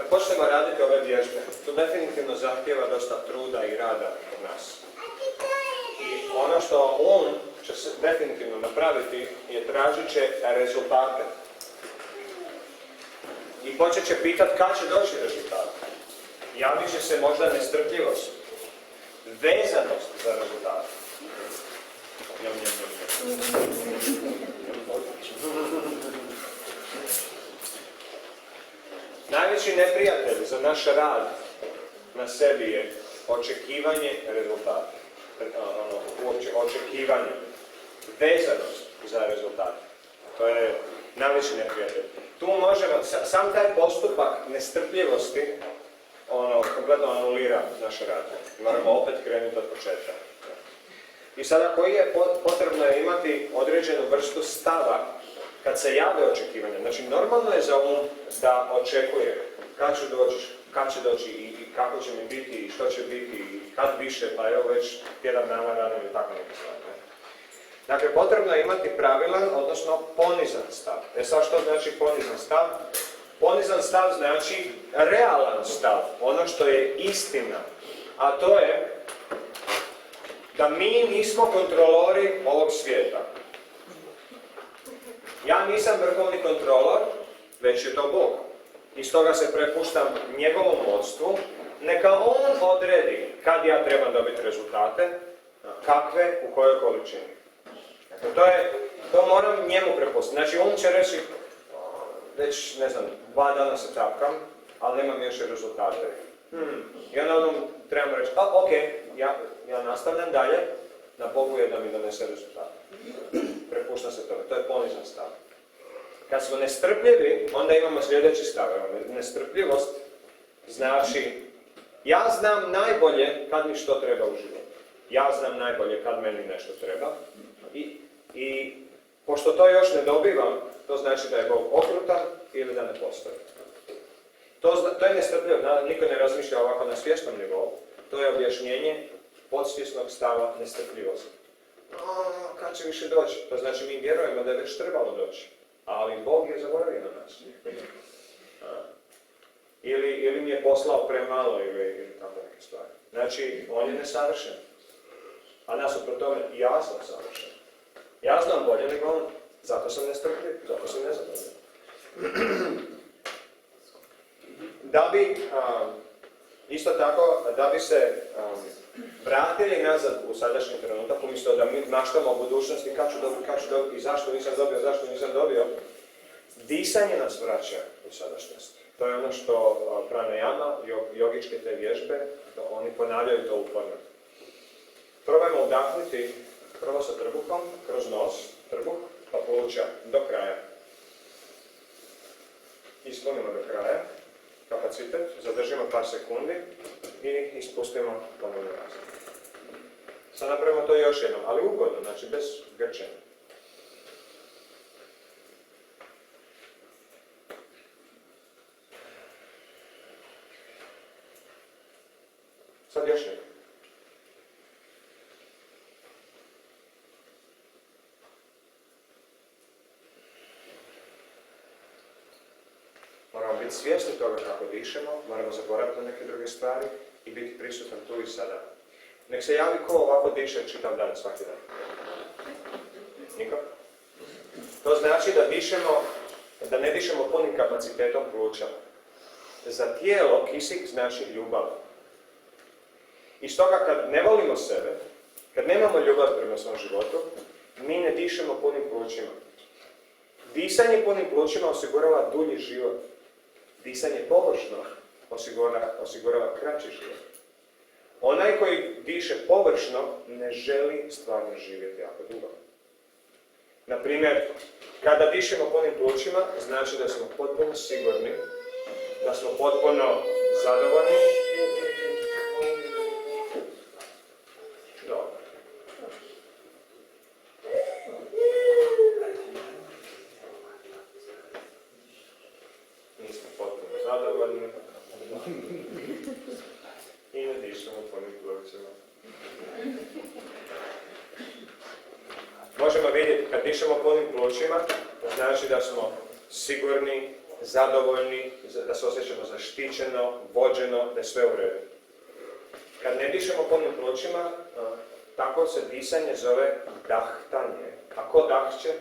kad počnemo raditi ove vježbe, to definitivno zahtjeva dosta truda i rada od nas. I ono što on će se definitivno napraviti je tražit će rezultate. I počet će pitat kad će doći rezultat. Javit će se možda nestrpljivost, vezanost za rezultat. Najveći neprijatelj za naš rad na sebi je očekivanje rezultata. Uopće očekivanje, vezanost za rezultat. To je najveći neprijatelj. Tu možemo, sam taj postupak nestrpljivosti kompletno anulira naš rad. Moramo opet krenuti od početka. I sada koji je potrebno je imati određenu vrstu stava kad se jave očekivanja. Znači normalno je za da očekuje kad će doći i kako će mi biti i što će biti i kad više, pa evo već tjedan dana rano ili tako neke stvari. Dakle, potrebno je imati pravilan, odnosno ponizan stav. Sad što znači ponizan stav? Ponizan stav znači realan stav, ono što je istina. A to je da mi nismo kontrolori ovog svijeta. Ja nisam vrhovni kontrolor, već je to Bog. I stoga se prepuštam njegovom vodstvu. Neka on odredi kad ja trebam dobiti rezultate, kakve, u kojoj količini. Dakle, to moram njemu prepustiti. Znači, on će reći, već, 2 dana se tapkam, ali nemam još rezultate. I onda trebam reći, ok, ja nastavljam dalje, na Bogu je da mi donese rezultate. Prepuštam se tome, to je ponizan stav. Kad smo nestrpljivi, onda imamo sljedeći stav. Nestrpljivost znači, ja znam najbolje kad mi što treba u životu. Ja znam najbolje kad meni nešto treba. I pošto to još ne dobivam, to znači da je Bog okrutan ili da ne postoji. To je nestrpljivo, niko ne razmišlja ovako na svjesnom nivou. To je objašnjenje podsvjesnog stava nestrpljivosti. Kad će više doći? To znači mi vjerujemo da je već trebalo doći. Ali Bog je zaboravio na nas. Ili mi je poslao premalo ili tako neke stvari. Znači, on je nesavršen. A nasuprot tome, ja sam savršen. Ja znam bolje nego on. Zato sam nestrpljiv, zato sam nezadovoljan. Da bi, isto tako, da bi se vratili nazad u sadašnji trenutak, umjesto da mi maštamo o budućnosti, kad ću dobiti i zašto nisam dobio, disanje nas vraća u sadašnjost. To je ono što pranayama, jogičke te vježbe, oni ponavljaju to uporno. Probajmo udahnuti prvo sa trbuhom, kroz nos, trbuh, pa pluća do kraja. Ispunimo do kraja kapacitet, zadržimo par sekundi i ispustimo ponovno nazad. Sad napravimo to još jednom, ali ugodno, znači bez grčenja. Sad još jednom. Moramo biti svjesni toga kako dišemo, moramo zaboraviti na neke druge stvari i biti prisutan tu i sada. Nek se javi ko ovako diše čitav dan, svaki dan. Niko? To znači da ne dišemo punim kapacitetom pluća. Za tijelo kisik znači ljubav. I stoga kad ne volimo sebe, kad nemamo ljubav prema svom životu, mi ne dišemo punim plućima. Disanje punim plućima osigurava dulji život. Disanje površno osigurava kraći život. Onaj koji diše površno ne želi stvarno živjeti jako dugo. Naprimjer, kada dišemo punim plućima, znači da smo potpuno sigurni, da smo potpuno zadovoljni. Dobro. Nismo potpuno zadovoljni. I ne dišemo punim plućima. Možemo vidjeti, kad dišemo punim plućima, znači da smo sigurni, zadovoljni, da se osjećamo zaštićeno, vođeno, da je sve u redu. Kad ne dišemo polnim plućima, tako se disanje zove dahtanje. A ko dahće?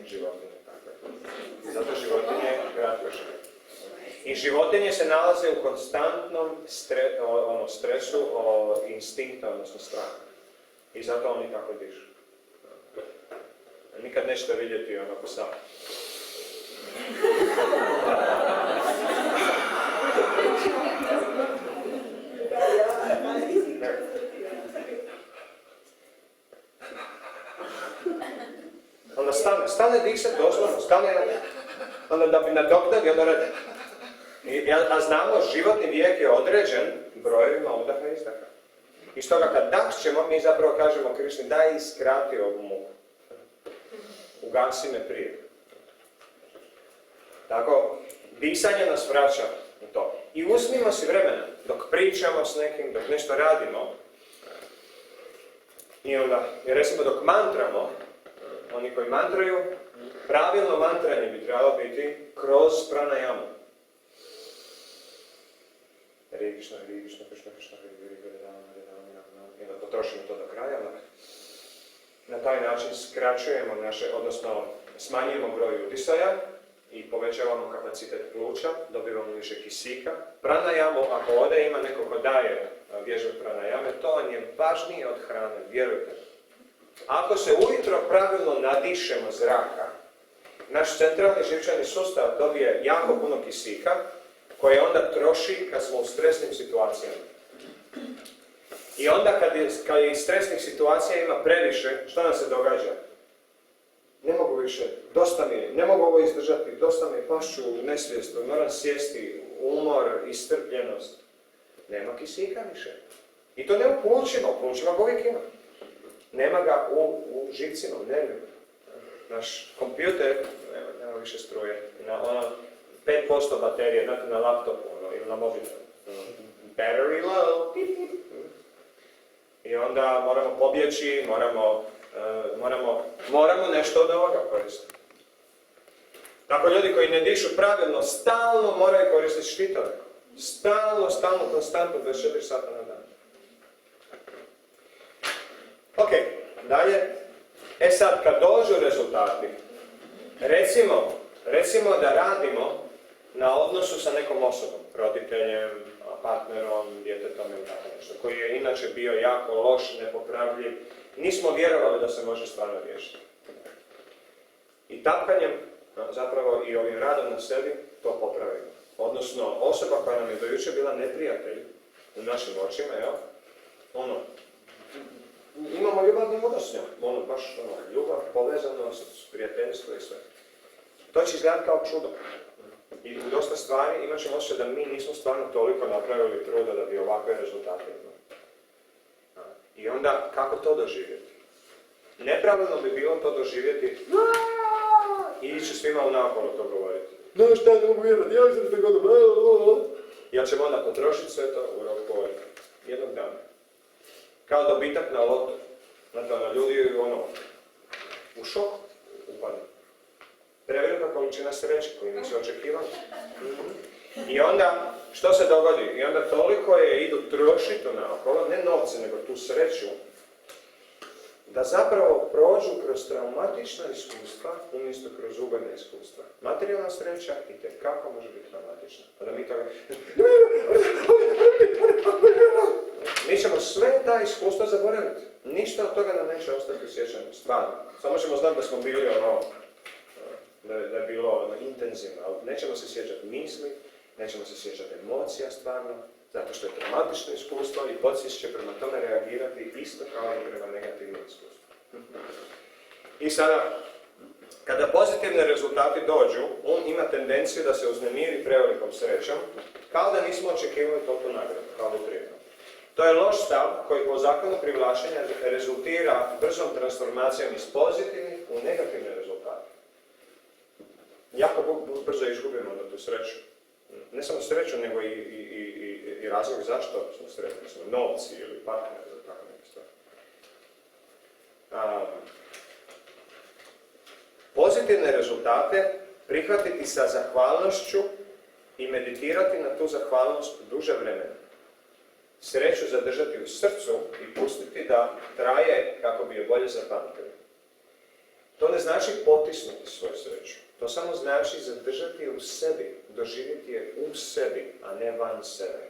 Životinje. Zato životinje kratko žive. I životinje se nalaze u konstantnom stresu, instinkta, odnosno straha. I zato oni tako dišu. Nikad nećete vidjeti onako sam. Onda stane disat doslovno, onda da bi nadoknadio, onda radi. A znamo, životni vijek je određen brojevima udaha i izdaha. I stoga kad dahćemo, mi zapravo kažemo Krišni, daj iskrati ovu muku. Ugasi me prije. Tako, disanje nas vraća u to. I uzmimo si vremena, dok pričamo s nekim, dok nešto radimo. I onda, jer recimo dok mantramo, oni koji mantraju, pravilno mantranje bi trebalo biti kroz pranajamu. Hare Krishna, Hare Krishna, Krishna Krishna, Hare Hare, Hare Rama, Hare Rama, i onda potrošimo to do kraja. Na taj način skraćujemo odnosno smanjujemo broj udisaja i povećavamo kapacitet pluća, dobivamo više kisika. Pranajamu, ako ovdje ima neko ko daje vježbe pranajame, to vam je važnije od hrane, vjerujte. Ako se ujutro pravilno nadišemo zraka, naš centralni živčani sustav dobije jako puno kisika, koje onda troši kad smo u stresnim situacijama. I onda kad je iz stresnih situacija ima previše, što nam se događa? Ne mogu više, dosta mi je, ne mogu ovo izdržati, dosta mi je, pašću u nesvijest, moram sjesti, umor, iscrpljenost. Nema kisika više. I to ne u plućima ga uvijek ima. Nema ga u živcima, u nervima. Naš kompjuter, nema više struje, na 5% baterije, znate, na laptopu ili na mobitelu. Battery low. I onda moramo pobjeći, moramo nešto od ovoga koristiti. Tako ljudi koji ne dišu pravilno, stalno moraju koristiti štitove. Stalno, konstantno, 24 sata na dan. Ok, dalje. Sad, kad dođu rezultati, recimo da radimo na odnosu sa nekom osobom, roditeljem, partnerom, djetetom ili tako nešto, koji je inače bio jako loš, nepopravljiv, nismo vjerovali da se može stvarno riješiti. I tapkanjem, zapravo i ovim radom na sebi, to popravimo. Odnosno, osoba koja nam je do jučer bila neprijatelj u našim očima, imamo ljubavni odnos s njom, baš ljubav, povezanost, prijateljstvo i sve. To će izgledati kao čudo. I u dosta stvari imat ćemo osjećaj da mi nismo stvarno toliko napravili truda da bi ovakve rezultate imali. I onda, kako to doživjeti? Nepravilno bi bilo to doživjeti i ići svima u naokolo to govoriti. No šta, ne mogu vjerati, ja sam se godu, ja ćemo onda potrošiti sve to u roku jednog dana. Kao dobitak na lotu. Znate, ljudi u šoku upadnu. Prevelika količina sreće koju nisu očekivali. I onda, što se dogodi? I onda toliko idu trošiti naokolo, ne novce, nego tu sreću, da zapravo prođu kroz traumatična iskustva umjesto kroz ugodne iskustva. Materijalna sreća itekako može biti traumatična. A da mi toga... Mi ćemo sve ta iskustva zaboraviti. Ništa od toga nam neće ostati u sjećanju. Stvarno. Samo ćemo znati da smo bili da je bilo intenzivno, ali nećemo se sjećati misli, nećemo se sjećati emocija stvarno, zato što je traumatično iskustvo i podsvijest će prema tome reagirati isto kao i prema negativnom iskustvu. I sada, kada pozitivni rezultati dođu, on ima tendenciju da se uznemiri prevelikom srećom, kao da nismo očekivali toliko nagradu, kao da treba. To je loš stav koji po zakonu privlačenja rezultira brzom transformacijom iz pozitivnih u negativne rezultate. Jako brzo izgubimo na tu sreću. Ne samo sreću, nego i razlog zašto smo sretni, smo novci ili partner ili tako neke stvari. Pozitivne rezultate prihvatiti sa zahvalnošću i meditirati na tu zahvalnost duže vremena. Sreću zadržati u srcu i pustiti da traje kako bi je bolje zapamtili. To ne znači potisnuti svoju sreću. To samo znači zadržati je u sebi, doživjeti je u sebi, a ne van sebe.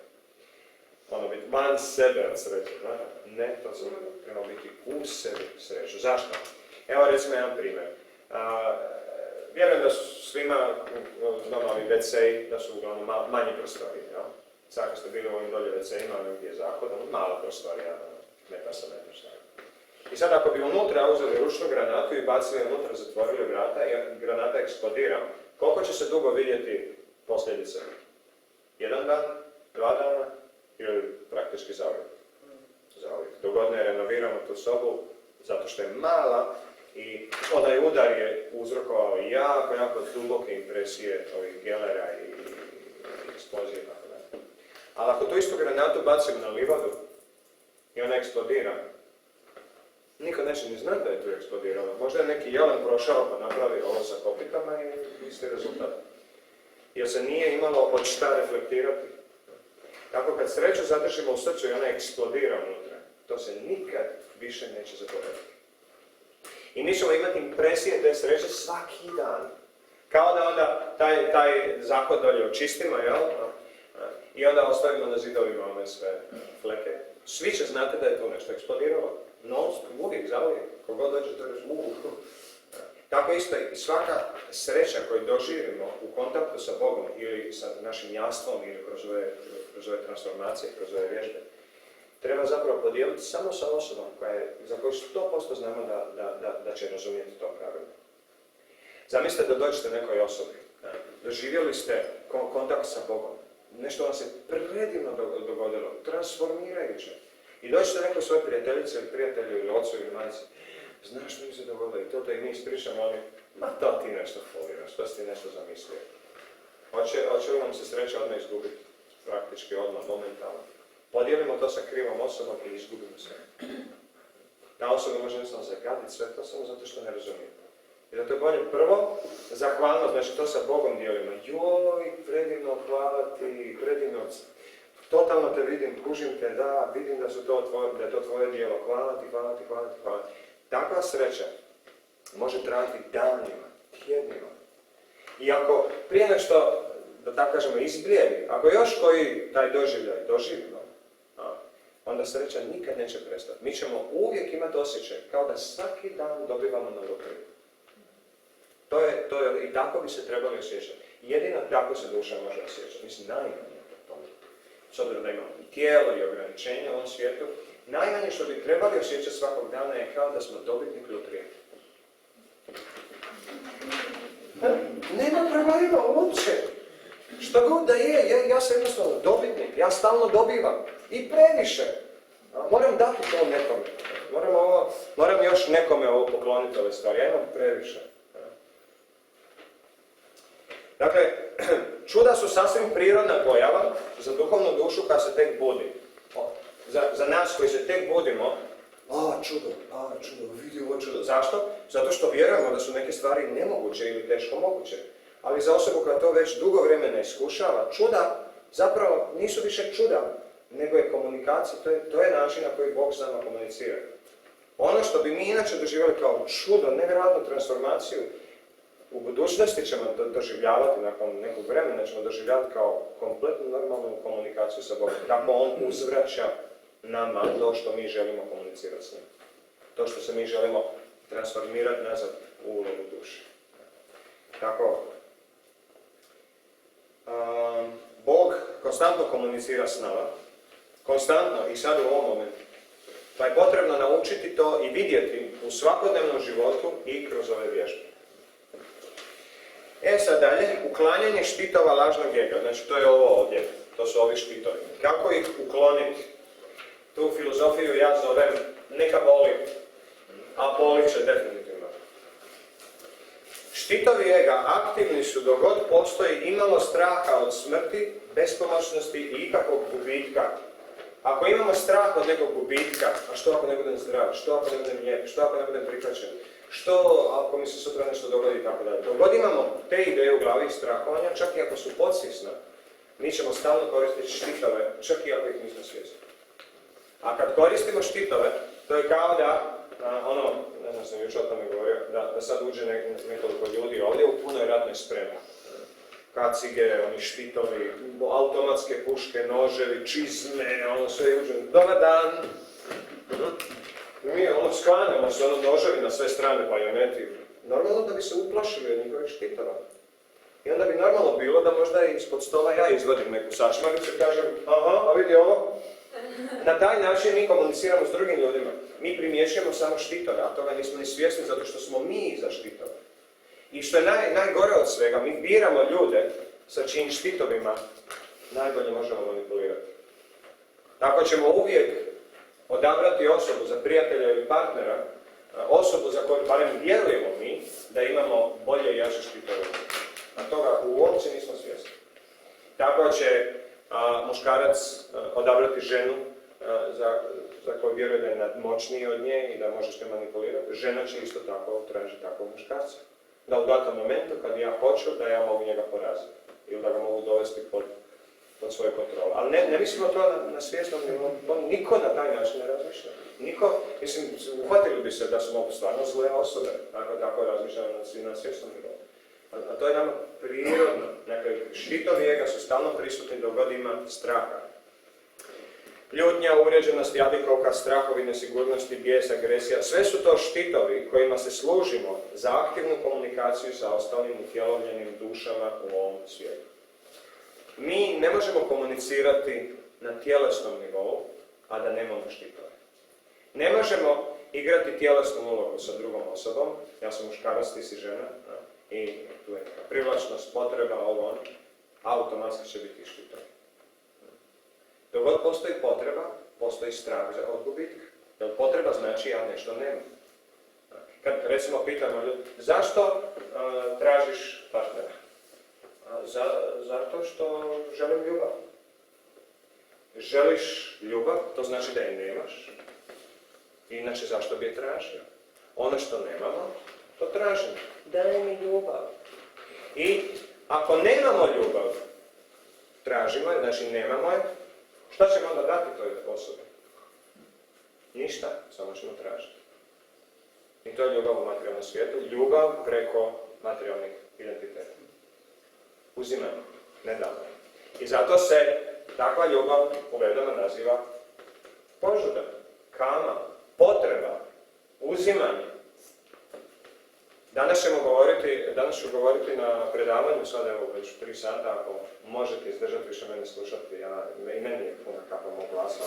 Ono biti van sebe od sreće, ne, to treba biti u sebi sreću. Zašto? Evo recimo jedan primjer. Vjerujem da su svima normalni WC-i, da su uglavnom manji prostorije. Sad kad ste bili u ovim dolje WC-ima, gdje je zahod, mala prostorija, metar sa metar šta. I sad ako bi unutra uzeli ručnu granatu i bacili unutra, zatvorili vrata i granata eksplodira, koliko će se dugo vidjeti posljedice? 1 dan, 2 dana ili praktički zauvijek? Zauvijek. Dok ne renoviramo tu sobu, zato što je mala i onaj udar je uzrokovao jako duboke impresije ovih gelera i eksplozije i tako dalje. Ali ako tu istu granatu bacimo na livadu i ona eksplodira, niko neće ni znati da je tu eksplodiralo. Možda je neki jelen prošao pa napravi ovo sa kopitama i isti rezultat. Jer se nije imalo od šta reflektirati. Tako kad sreću zadržimo u srcu i ona eksplodira unutra, to se nikad više neće zaboraviti. I mi ćemo imati impresije te sreće svaki dan. Kao da onda taj zahod dolje očistimo, jel? I onda ostavimo na zidovima ove sve fleke. Svi će znati da je tu nešto eksplodiralo. Uvijek, zauvijek. Kogod dođe to reći, Tako isto i svaka sreća koju doživimo u kontaktu sa Bogom ili sa našim jastvom ili kroz ove transformacije, kroz ove vježbe, treba zapravo podijeliti samo sa osobom za koju 100% znamo da će razumjeti to pravilno. Zamislite da dođete nekoj osobi, doživjeli ste kontakt sa Bogom, nešto vam se predivno dogodilo, transformirajuće. I dođete nekoj svoje prijateljice ili prijatelju ili ocu ili majci, znaš što mi se dogodilo i to i mi ispričamo, oni, ma to ti nešto foliraš, to si ti nešto zamislio. Hoće li nam se sreća odmah izgubiti? Praktički odmah, momentalno. Podijelimo to sa krivom osobom i izgubimo sve. Ta osoba može jednostavno zagaditi sve to samo zato što ne razumije. I zato je bolje prvo zahvalnost, znači to sa Bogom dijelimo. Joj, predivno, hvala ti, predivno, totalno te vidim, kužim te, da, vidim da je to tvoje djelo, hvala ti. Takva sreća može trajati danima, tjednima. I ako prije nešto, da tako kažemo, izblijedi, ako još koji taj doživljaj doživimo, onda sreća nikad neće prestati. Mi ćemo uvijek imati osjećaj kao da svaki dan dobivamo na lutriju. To je, i tako bi se trebali osjećati. Jedino tako se duša može osjećati. Mislim, najmanje to. S obzirom da imamo i tijelo i ograničenje u ovom svijetu, najmanje što bi trebali osjećati svakog dana je kao da smo dobitnik lutrije. Nema problema uopće. Što god da je, ja sam jednostavno dobitnik, ja stalno dobivam. I previše. Moram dati to nekome. Moram još nekome ovo pokloniti ove stvari. Ja imam previše. Dakle, čuda su sasvim prirodna pojava za duhovnu dušu koja se tek budi. Za nas koji se tek budimo, čudo, vidi ovo čudo. Zašto? Zato što vjerujemo da su neke stvari nemoguće ili teško moguće. Ali za osobu koja to već dugo vremena iskušava, čuda zapravo nisu više čuda, nego je komunikacija. To je način na koji Bog s nama komunicira. Ono što bi mi inače doživjeli kao čudo, nevjerojatnu transformaciju, u budućnosti ćemo doživljavati, nakon nekog vremena ćemo doživljavati kao kompletnu normalnu komunikaciju sa Bogom. Kako On uzvraća nama to što mi želimo komunicirati s njim. To što se mi želimo transformirati nazad u ulogu duše. Tako, Bog konstantno komunicira s nama, konstantno i sad u ovom momentu. Pa je potrebno naučiti to i vidjeti u svakodnevnom životu i kroz ove vježbe. Sad dalje, uklanjanje štitova lažnog ega. Znači to je ovo ovdje, to su ovi štitovi. Kako ih ukloniti? Tu filozofiju ja zovem neka boli, a boli će definitivno. Štitovi ega aktivni su dok god postoji imalo straha od smrti, bespomoćnosti i ikakvog gubitka. Ako imamo strah od nekog gubitka, a što ako ne budem zdrav, što ako ne budem lijep, što ako ne budem prihvaćen, što ako mi se sutra nešto dogodi i tako dalje. Dok god imamo te ideje u glavi i strahovanja, čak i ako su podsvjesne, mi ćemo stalno koristiti štitove, čak i ako ih nismo svjesni. A kad koristimo štitove, to je kao da, ne znam, sam jučer o tome govorio, da sad uđe nekoliko ljudi ovdje u punoj ratnoj spremi. Kacige, oni štitovi, automatske puške, noževi, čizme, sve uđe. Dobar dan! Mi sklanjamo se noževi na sve strane, bajoneti. Normalno da bi se uplašili od njihovih štitova. I onda bi normalno bilo da možda ispod stola ja izvodim neku sačmaricu i kažem, a vidi ovo. Na taj način mi komuniciramo s drugim ljudima. Mi primjećujemo samo štitove, a toga nismo ni svjesni zato što smo mi iza štitova. I što je najgore od svega, mi biramo ljude sa čijim štitovima najbolje možemo manipulirati. Tako ćemo uvijek odabrati osobu za prijatelja ili partnera, osobu za koju barem vjerujemo mi da imamo bolje i jače štitove. A toga uopće nismo svjesni. Tako će muškarac odabrati ženu za koju vjeruje da je nadmoćniji od nje i da može što manipulirati. Žena će isto tako tražiti takvog muškarca. Da u datom momentu, kad ja hoću, da ja mogu njega poraziti. Ili da ga mogu dovesti pod svoju kontrolu. Ali ne mislimo to na svjesnom nivou. Niko na taj način ne razmišlja. Niko, uhvatili bi se da smo stvarno zle osobe, tako razmišljamo na svjesnom nivou. A to je nama prirodno. Dakle, štitovi ega su stalno prisutni dok god ima straha. Ljutnja, uvrijeđenost, jadikovka, strahovi, nesigurnosti, bijes, agresija, sve su to štitovi kojima se služimo za aktivnu komunikaciju sa ostalim utjelovljenim dušama u ovom svijetu. Mi ne možemo komunicirati na tjelesnom nivou, a da nemamo štitove. Ne možemo igrati tjelesnu ulogu sa drugom osobom, ja sam muškarac, ti si žena, i tu je privlačnost, potreba, ovo, automatski će biti štitovi. Dok god postoji potreba, postoji strah od gubitka. Jer potreba znači ja nešto nemam. Kad recimo pitamo ljudi, zašto tražiš partnera? Zato što želim ljubav. Želiš ljubav, to znači da je nemaš. Inače, zašto bi je tražio? Ono što nemamo, to tražim. Daj mi ljubav. I ako nemamo ljubav, tražimo je, znači nemamo je, šta ćemo onda dati toj osobi? Ništa, samo ćemo tražiti. I to je ljubav u materijalnom svijetu, ljubav preko materijalnih identiteta. Uzimamo, ne damo. I zato se takva ljubav u Vedama naziva požuda, kama, potreba, uzimanje. Danas ću govoriti na predavanju, sad evo već 3 sata, ako možete izdržati više mene slušati, i meni je puna kapa mog glasa.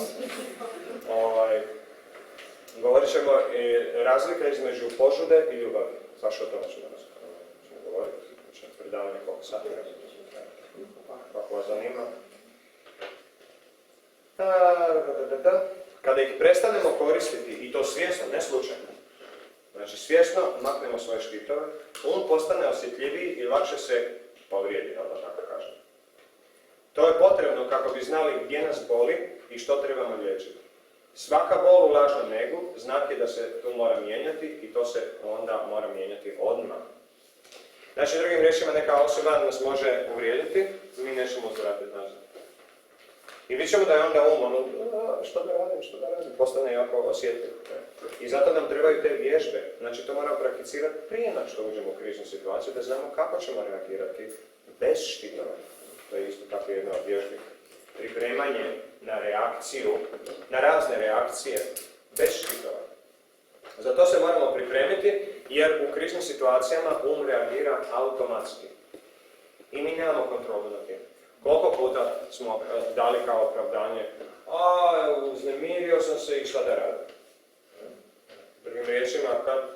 Govorit ćemo razlika između požude i ljubavi. Zašto o tome ćemo govoriti? Znači, predavanje koliko sati. Ako vas zanima. Kada ih prestanemo koristiti, i to svjesno, ne slučajno, znači svjesno maknemo svoje štitove, on postane osjetljiviji i lakše se povrijedi, da tako kažem. To je potrebno kako bi znali gdje nas boli i što trebamo liječiti. Svaka bol ulaže negu, znak je da se tu mora mijenjati i to se onda mora mijenjati odmah. Znači, drugim riječima, neka osoba nas može uvrijediti, mi nećemo uzvratiti nazad. I vidjet ćemo da je onda što da radim, postane jako osjetljiv. I zato nam trebaju te vježbe. Znači, to moramo prakticirati prije nego što uđemo u kriznu situaciju, da znamo kako ćemo reagirati bez štitova. To je isto tako jedna od vježbi. Pripremanje na reakciju, na razne reakcije, bez štitova. Zato se moramo pripremiti, jer u kriznim situacijama reagira automatski. I mi nemamo kontrolu nad tim. Koliko puta smo dali kao opravdanje, uznemirio sam se i šta da radim. Drugim riječima,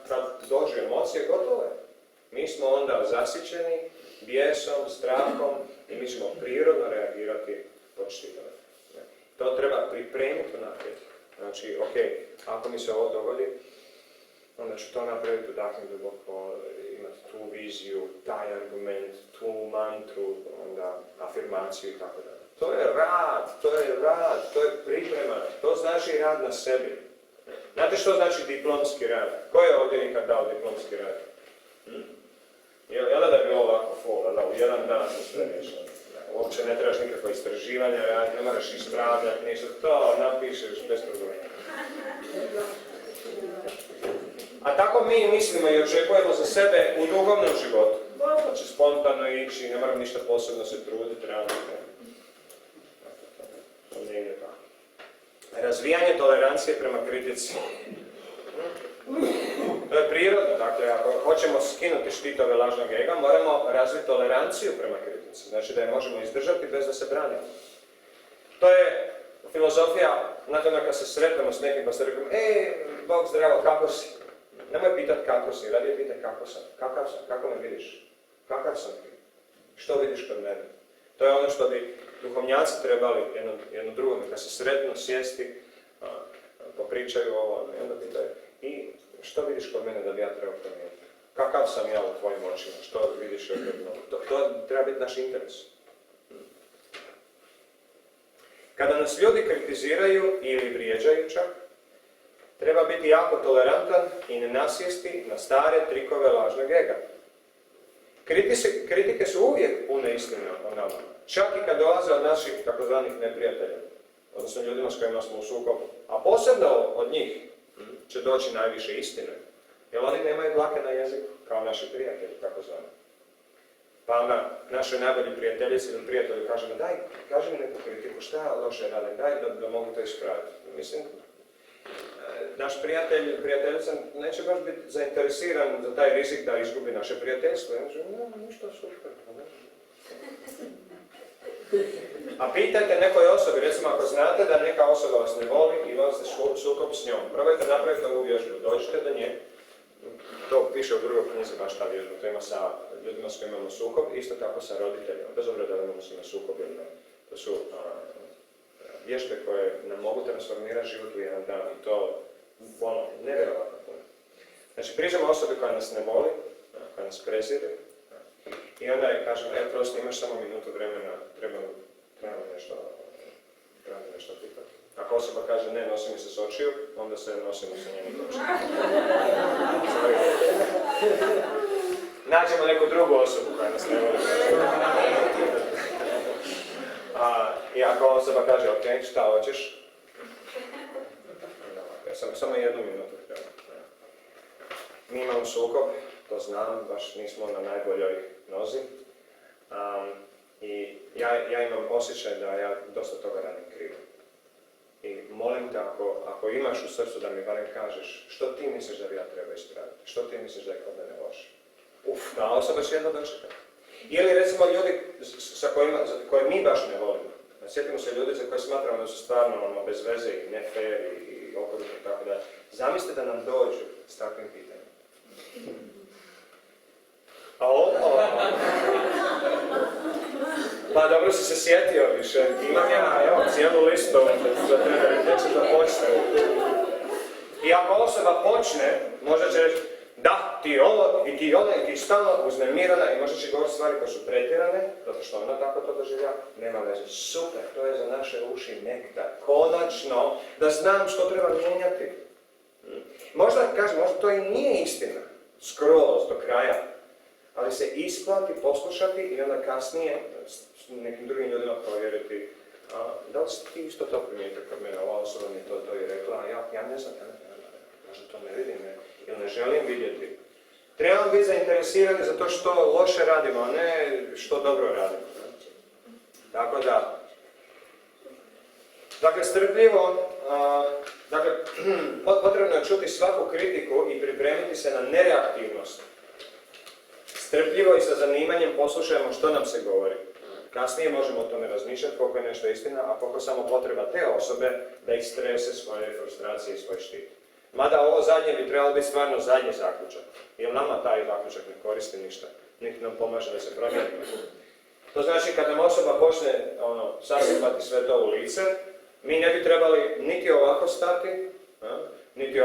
kad dođu emocije, gotovo je. Mi smo onda zasićeni bijesom, strahom i mi ćemo prirodno reagirati pod štitove. To treba pripremiti unaprijed. Znači, ako mi se ovo dogodi, onda ću to napraviti udahnuti duboko, imati tu viziju, taj argument, tu mantru, onda afirmaciju i tako dalje. To je rad, to je priprema, to znači rad na sebi. Znate što znači diplomski rad? Ko je ovdje nikad dao diplomski rad? Jel' da je bilo ovako fola, da u jedan dan se sve riješilo? Uopće ne trebaš nikakva istraživanja raditi, ne moraš ispravljati, ništa, to napišeš bez problema. A tako mi mislimo i očekujemo za sebe u duhovnom životu. Znači spontano ići, ne moram ništa posebno se truditi, raditi. To ne ide tako. Razvijanje tolerancije prema kritici. To je prirodno, dakle, ako hoćemo skinuti štitove lažnog ega, moramo razviti toleranciju prema kritici. Znači da je možemo izdržati bez da se branimo. To je filozofija, znate kad se sretnemo s nekim pa se rekom, Bog zdravo, kako si? Nemoj pitati kako si, radije pitaj kako sam. Kakav sam? Kako me vidiš? Kakav sam ti? Što vidiš kod mene? To je ono što bi duhovnjaci trebali jedno drugome, kad se sretnu, sjesti, popričaju ovo, i onda pitaju, i što vidiš kod mene da bi ja trebao promijeniti? Kakav sam ja u tvojim očima? Što vidiš od mene? To treba biti naš interes. Kada nas ljudi kritiziraju ili vrijeđaju čak, treba biti jako tolerantan i ne nasjesti na stare trikove lažnog ega. Kritike su uvijek pune istine o nama, čak i kad dolaze od naših takozvanih neprijatelja, odnosno ljudima s kojima smo u sukobu. A posebno od njih će doći najviše istine, jer oni nemaju dlake na jeziku, kao naši prijatelji, takozvani. Pa onda našoj najbolji prijateljici ili prijatelju kažemo, daj, kaži mi neku kritiku, šta ja loše radim, daj da mogu to ispraviti. Mislim, naš prijateljica neće baš biti zainteresiran za taj rizik da izgubi naše prijateljstvo. Ja kažem, ništa super. A pitajte nekoj osobi, recimo ako znate da neka osoba vas ne voli i volite sukob s njom, probajte napraviti ovu vježbu, dođite do nje. To piše u drugoj knjizi baš ta vježba, to ima sa ljudima s kojima imamo sukob, isto tako sa roditeljima, bez obzira da imamo s njima sukob ili ne. To su vježbe koje nam mogu transformirati život u jedan dan i to nevjerovatno puno. Znači pričamo o osobi koja nas ne voli, koja nas prezire i onda je kažemo, prosto imaš samo minutu vremena, treba nešto pitati. Ako osoba kaže ne, nosi mi se s očiju, onda se nosimo sa njenim očiju. Nađemo neku drugu osobu koja nas ne voli. I ako osoba kaže, ok, šta hoćeš? Samo jednu minutu. Mi imamo sukob, to znam, baš nismo na najboljoj nozi. I ja imam osjećaj da ja dosta toga radim krivo. I molim te, ako imaš u srcu da mi barem kažeš što ti misliš da bi ja trebao ispraviti, što ti misliš da je kod mene loše. Ta osoba će jedno dočekati. Ili recimo ljudi koje mi baš ne volimo. Sjetimo se ljudi za koje smatramo da su stvarno bez veze i ne fair i okrutni i tako da. Zamislite da nam dođu s takvim pitanjem. Pa dobro si se sjetio više. Imam ja cijelu listu za tebe, gdje ćeš da počne. I ako osoba počne, možda će reći da, ti ovo i ti ono i ti stalno uznemirana i možda će govoriti stvari koje su pretjerane, zato što ona tako to doživlja, nema veze. Super, to je za naše uši nektar. Konačno, da znam što treba mijenjati. Možda to i nije istina, skroz do kraja, ali se isplati poslušati i onda kasnije s nekim drugim ljudima provjeriti da li ti isto to primijetio kod mene, ova osoba mi to i rekla, ja ne znam, možda to ne vidim, ili ne želim vidjeti. Trebamo biti zainteresirani za to što loše radimo, a ne što dobro radimo. Tako da, dakle, strpljivo, potrebno je čuti svaku kritiku i pripremiti se na nereaktivnost. Strpljivo i sa zanimanjem poslušajmo što nam se govori. Kasnije možemo o tome razmišljati koliko je nešto istina, a koliko samo potreba te osobe da ih strese svoje frustracije i svoj štit. Mada ovo zadnje bi trebalo biti stvarno zadnji zaključak, jer nama taj zaključak ne koristi ništa, niti nam pomaže da se promijenimo. To znači kad nam osoba počne sasipati sve to u lice, mi ne bi trebali niti ovako stati, niti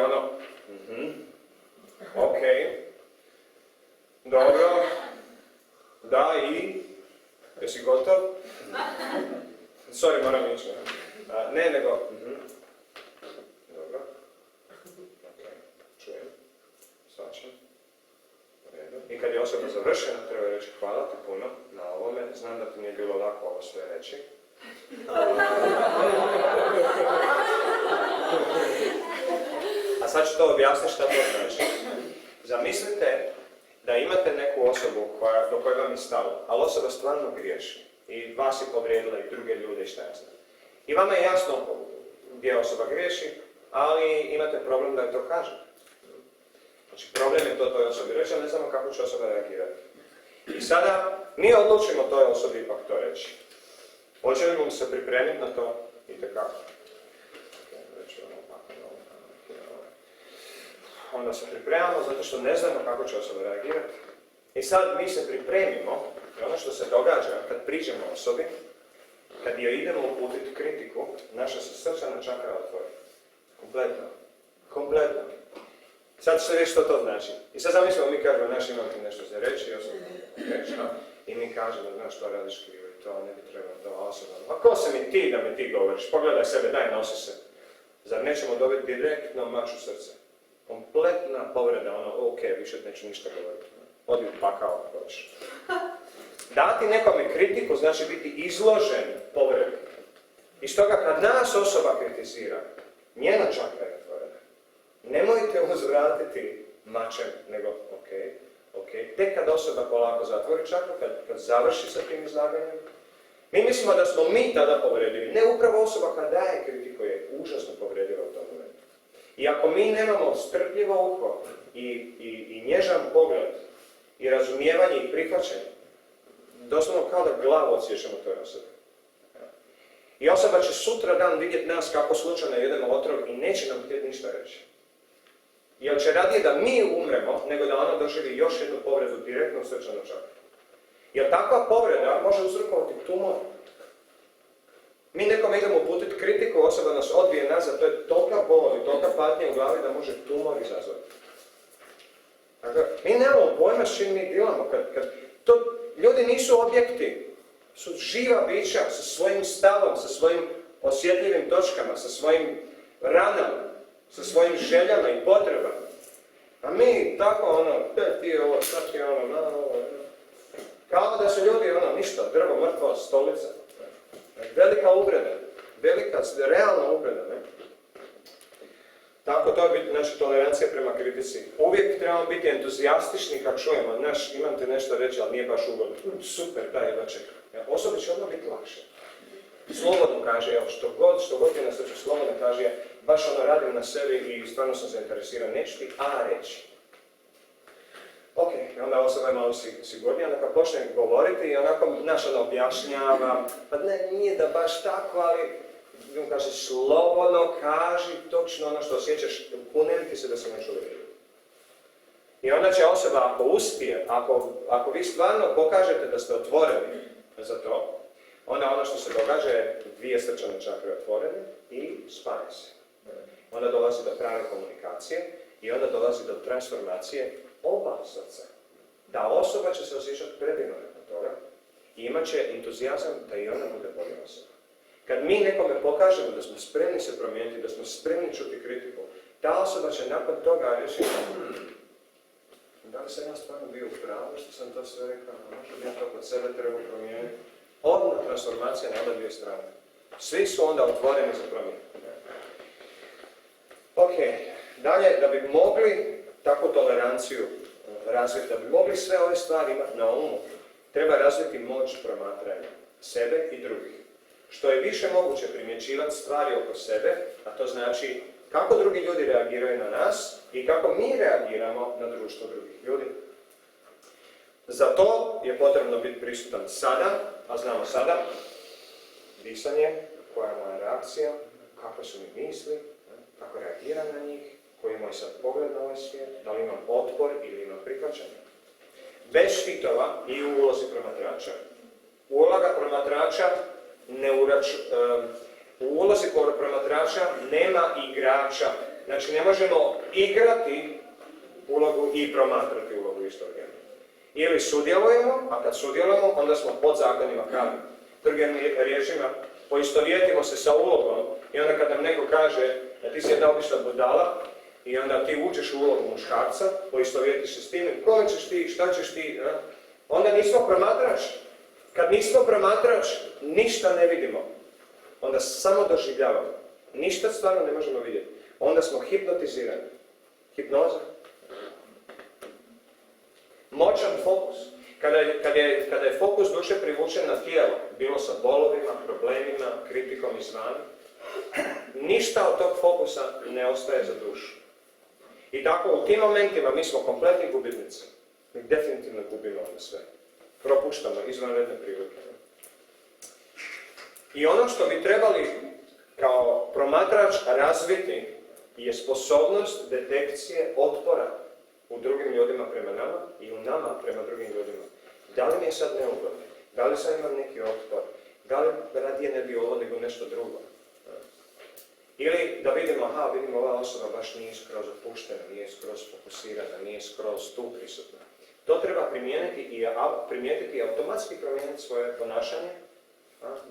ok, dobro, da i, jesi gotov? Sorry, moram ići. Ne, nego, dobro. osoba završena, treba reći hvala ti puno na ovome, znam da ti nije bilo lako ovo sve reći. A sad ću to objasniti šta to znači. Zamislite da imate neku osobu do koje vam je stalo, ali osoba stvarno griješi. I vas je povrijedila i druge ljude i šta ja znam. I vama je jasno gdje osoba griješi, ali imate problem da je to kaže. Znači problem je to toj osobi reći, ali ne znamo kako će osoba reagirati. I sada mi odlučimo toj osobi ipak to reći. Hoćemo li se pripremiti na to? Itekako. Onda se pripremamo zato što ne znamo kako će osoba reagirati. I sad mi se pripremimo i ono što se događa kad priđemo osobi, kad joj idemo uputiti kritiku, naša se srčana čakra otvori. Kompletno. Sad ćete reći što to znači. I sad zamislimo, mi kažemo, znaš, imam ti nešto za reći, i osoba reći, i mi kažemo, znaš, to radiš krivo i to, ne bi trebalo to osoba. A ko se mi ti da mi ti govoriš? Pogledaj sebe, daj, nosi se. Zar nećemo dobiti direktno mač u srce? Kompletna povreda, ok, više neću ništa govoriti. Odi u pakao, ako hoćeš. Dati nekome kritiku znači biti izložen povredi. I stoga kad nas osoba kritizira, njena čakra je otvorena. Nemojte uzvratiti mačem, nego ok. Tek kad osoba polako zatvori čakru, kad završi sa tim izlaganjem, mi mislimo da smo mi tada povredili. Ne, upravo osoba kad daje kritiku je užasno povredila u tom momentu. I ako mi nemamo strpljivo uho i nježan pogled i razumijevanje i prihvaćanje, doslovno kao da glavu odsječemo toj osobi. I osoba će sutra dan vidjeti nas kako slučajno jedemo otrov i neće nam htjeti ništa reći. Jer će radije da mi umremo, nego da ona doživi još jednu povredu direktno u srčanu čakru. Jer takva povreda može uzrokovati tumor. Mi nekome idemo uputiti kritiku, osoba nas odbije nazad, to je tolika bol i tolika patnja u glavi da može tumor izazvati. Dakle, mi nemamo pojma s čim mi dilamo. Ljudi nisu objekti, su živa bića sa svojim stavom, sa svojim osjetljivim točkama, sa svojim ranama, sa svojim željama i potrebama. A mi tako ti je ovo, sad ti je ovo, kao da su ljudi ništa, drvo, mrtvo, stolica. Velika uvreda, realna uvreda, ne? Tako to je naša tolerancija prema kritici. Uvijek trebamo biti entuzijastični kad čujemo, imam ti nešto reći, ali nije baš ugodno. Super, daj, jedva čekam. Osobi će odmah biti lakše. Slobodno kaže, što god je na srcu, slobodno kaže, baš radim na sebi i stvarno sam zainteresiran, neću ti reći. Ok, onda osoba je malo sigurnija, onda kad počne govoriti i onako objašnjava, pa ne, nije da baš tako, ali kaže, slobodno kaži točno ono što osjećaš, kuneviti se da se ne čuje. I onda će osoba, ako uspije, ako vi stvarno pokažete da ste otvoreni za to, onda ono što se događa je dvije srčane čakre otvorene i spaja se. Onda dolazi do prave komunikacije i onda dolazi do transformacije oba srca. Ta osoba će se osjećati predivno nakon toga i imat će entuzijazam da i ona bude bolja osoba. Kad mi nekome pokažemo da smo spremni se promijeniti, da smo spremni čuti kritiku, ta osoba će nakon toga reći da li sam ja stvarno bio u pravu što sam to sve rekao, možda bi ja to kod sebe trebao promijeniti. Odmah transformacija na oba dvije strane. Svi su onda otvoreni za promjenu. Ok, dalje, da bi mogli takvu toleranciju razviti, da bi mogli sve ove stvari imati na umu, treba razviti moć promatranja sebe i drugih. Što je više moguće primjećivati stvari oko sebe, a to znači kako drugi ljudi reagiraju na nas i kako mi reagiramo na društvo drugih ljudi. Za to je potrebno biti prisutan sada, a znamo sada, disanje, koja je moja reakcija, kakve su mi misli, kako reagiram na njih, koji je moj sad pogled na ovaj svijet, da li imam otpor ili imam prihvaćanje. Bez štitova i u ulozi promatrača. Uloga promatrača u ulozi promatrača nema igrača. Znači ne možemo igrati ulogu i promatrati ulogu isto vrijeme. Ili sudjelujemo, a kad sudjelujemo, onda smo pod zakonima kazne. Drugim riječima, poistovjetimo se sa ulogom i onda kad nam neko kaže da ti si jedna obična budala, I onda ti uđeš u ulogu muškarca, poistovjetiš se s tim, ko ćeš ti, šta ćeš ti, onda nismo promatrač. Kad nismo promatrač, ništa ne vidimo. Onda samo doživljavamo. Ništa stvarno ne možemo vidjeti. Onda smo hipnotizirani. Hipnoza. Moćan fokus. Kada je fokus duše privučen na tijelo, bilo sa bolovima, problemima, kritikom izvana, ništa od tog fokusa ne ostaje za dušu. I tako u tim momentima mi smo kompletni gubitnici. Mi definitivno gubimo na sve. Propuštamo izvanredne prilike. I ono što bi trebali kao promatrač razviti je sposobnost detekcije otpora u drugim ljudima prema nama i u nama prema drugim ljudima. Da li mi je sad neugodno? Da li sad imam neki otpor? Da li radije ne bi ovo nego nešto drugo? Ili da vidimo, vidimo ova osoba baš nije skroz opuštena, nije skroz fokusirana, nije skroz tu prisutna. To treba primijetiti i automatski promijeniti svoje ponašanje,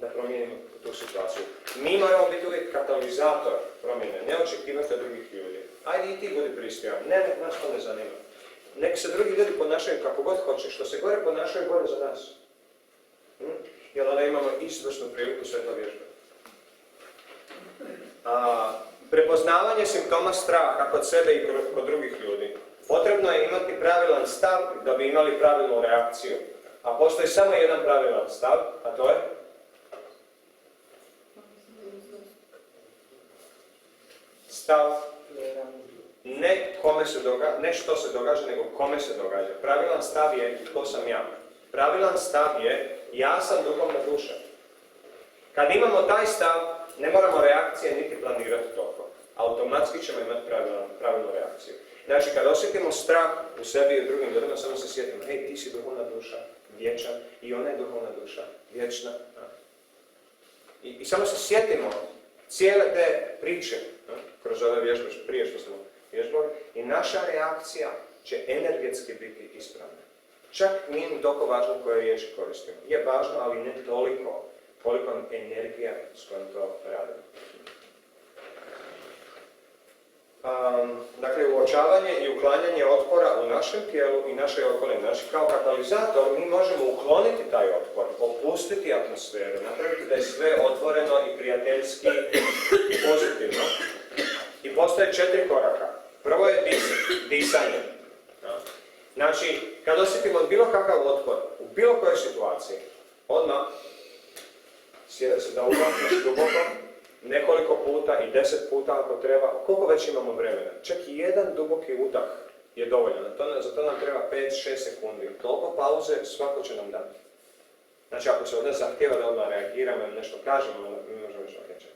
da promijenimo tu situaciju. Mi moramo biti uvijek katalizator promjene, ne očekivati od drugih ljudi. Ajde i ti budi pristojan, nek nas to ne zanima. Nek se drugi ljudi ponašaju kako god hoće, što se gore ponašaju bolje za nas. Jer onda imamo izvrsnu priliku sve to vježbati. Prepoznavanje simptoma straha kod sebe i kod drugih ljudi. Potrebno je imati pravilan stav da bi imali pravilnu reakciju. A postoji samo jedan pravilan stav, a to je? Stav ne što se događa, nego kome se događa. Pravilan stav je tko sam ja. Pravilan stav je ja sam duhovna duša. Kad imamo taj stav, ne moramo reakcije niti planirati toliko. Automatski ćemo imati pravilnu reakciju. Znači, kad osjetimo strah u sebi i u drugim ljudima, samo se sjetimo, hej, ti si duhovna duša, vječna, i ona je duhovna duša, vječna. I samo se sjetimo cijele te priče, kroz ove vježbe, prije što smo vježbali, i naša reakcija će energetski biti ispravna. Čak nije ni toliko važno koje riječi koristimo. Je važno, ali ne toliko, koliko energija s kojom to radimo. Dakle, uočavanje i uklanjanje otpora u našem tijelu i našoj okolini. Znači, kao katalizator mi možemo ukloniti taj otpor, opustiti atmosferu, napraviti da je sve otvoreno i prijateljski i pozitivno. I postoje 4 koraka. Prvo je disanje. Znači, kad osjetimo bilo kakav otpor, u bilo kojoj situaciji, odmah sjeda se da umakneš duboko, nekoliko puta i 10 puta ako treba, koliko već imamo vremena. Čak i jedan duboki udah je dovoljan. Za to nam treba 5-6 sekundi. Toliko pauze svako će nam dati. Znači, ako se od nas zahtjeva da odmah reagiramo ili nešto kažemo, onda mi možemo još okrećati.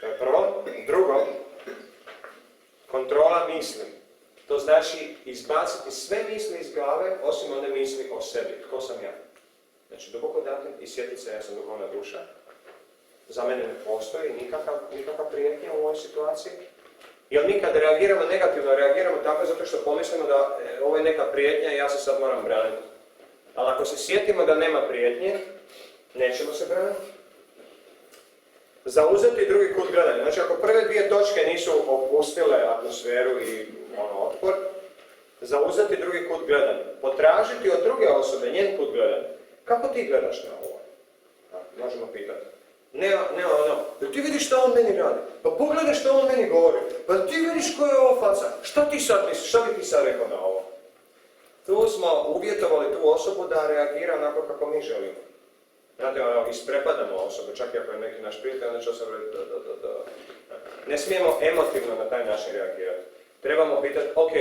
To je prvo. Drugo, kontrola misli. To znači izbaciti sve misli iz glave, osim one misli o sebi. Tko sam ja? Znači, duboko dati i sjetiti se, ja sam duhovna duša. Za mene ne postoji nikakva prijetnja u ovoj situaciji. Jer mi kad reagiramo negativno, reagiramo tako zato što pomislimo da ovo je neka prijetnja i ja se sad moram braniti. Ali ako se sjetimo da nema prijetnje, nećemo se braniti. Zauzeti drugi kut gledanja. Znači, ako prve 2 točke nisu opustile atmosferu i otpor, zauzeti drugi kut gledanja. Potražiti od druge osobe njen kut gledanja. Kako ti gledaš na ovo? Možemo pitati. Ne da ti vidiš što on meni radi. Pa pogledaj što on meni govori. Pa ti vidiš koja je ovo faca. Šta ti sad misliš? Šta bi ti sad rekao na ovo? Tu smo uvjetovali tu osobu da reagira onako kako mi želimo. Znate, isprepadamo osobu, čak i ako je neki naš prijatelj, onda će osoba reći Ne smijemo emotivno na taj način reagirati. Trebamo pitati, ok,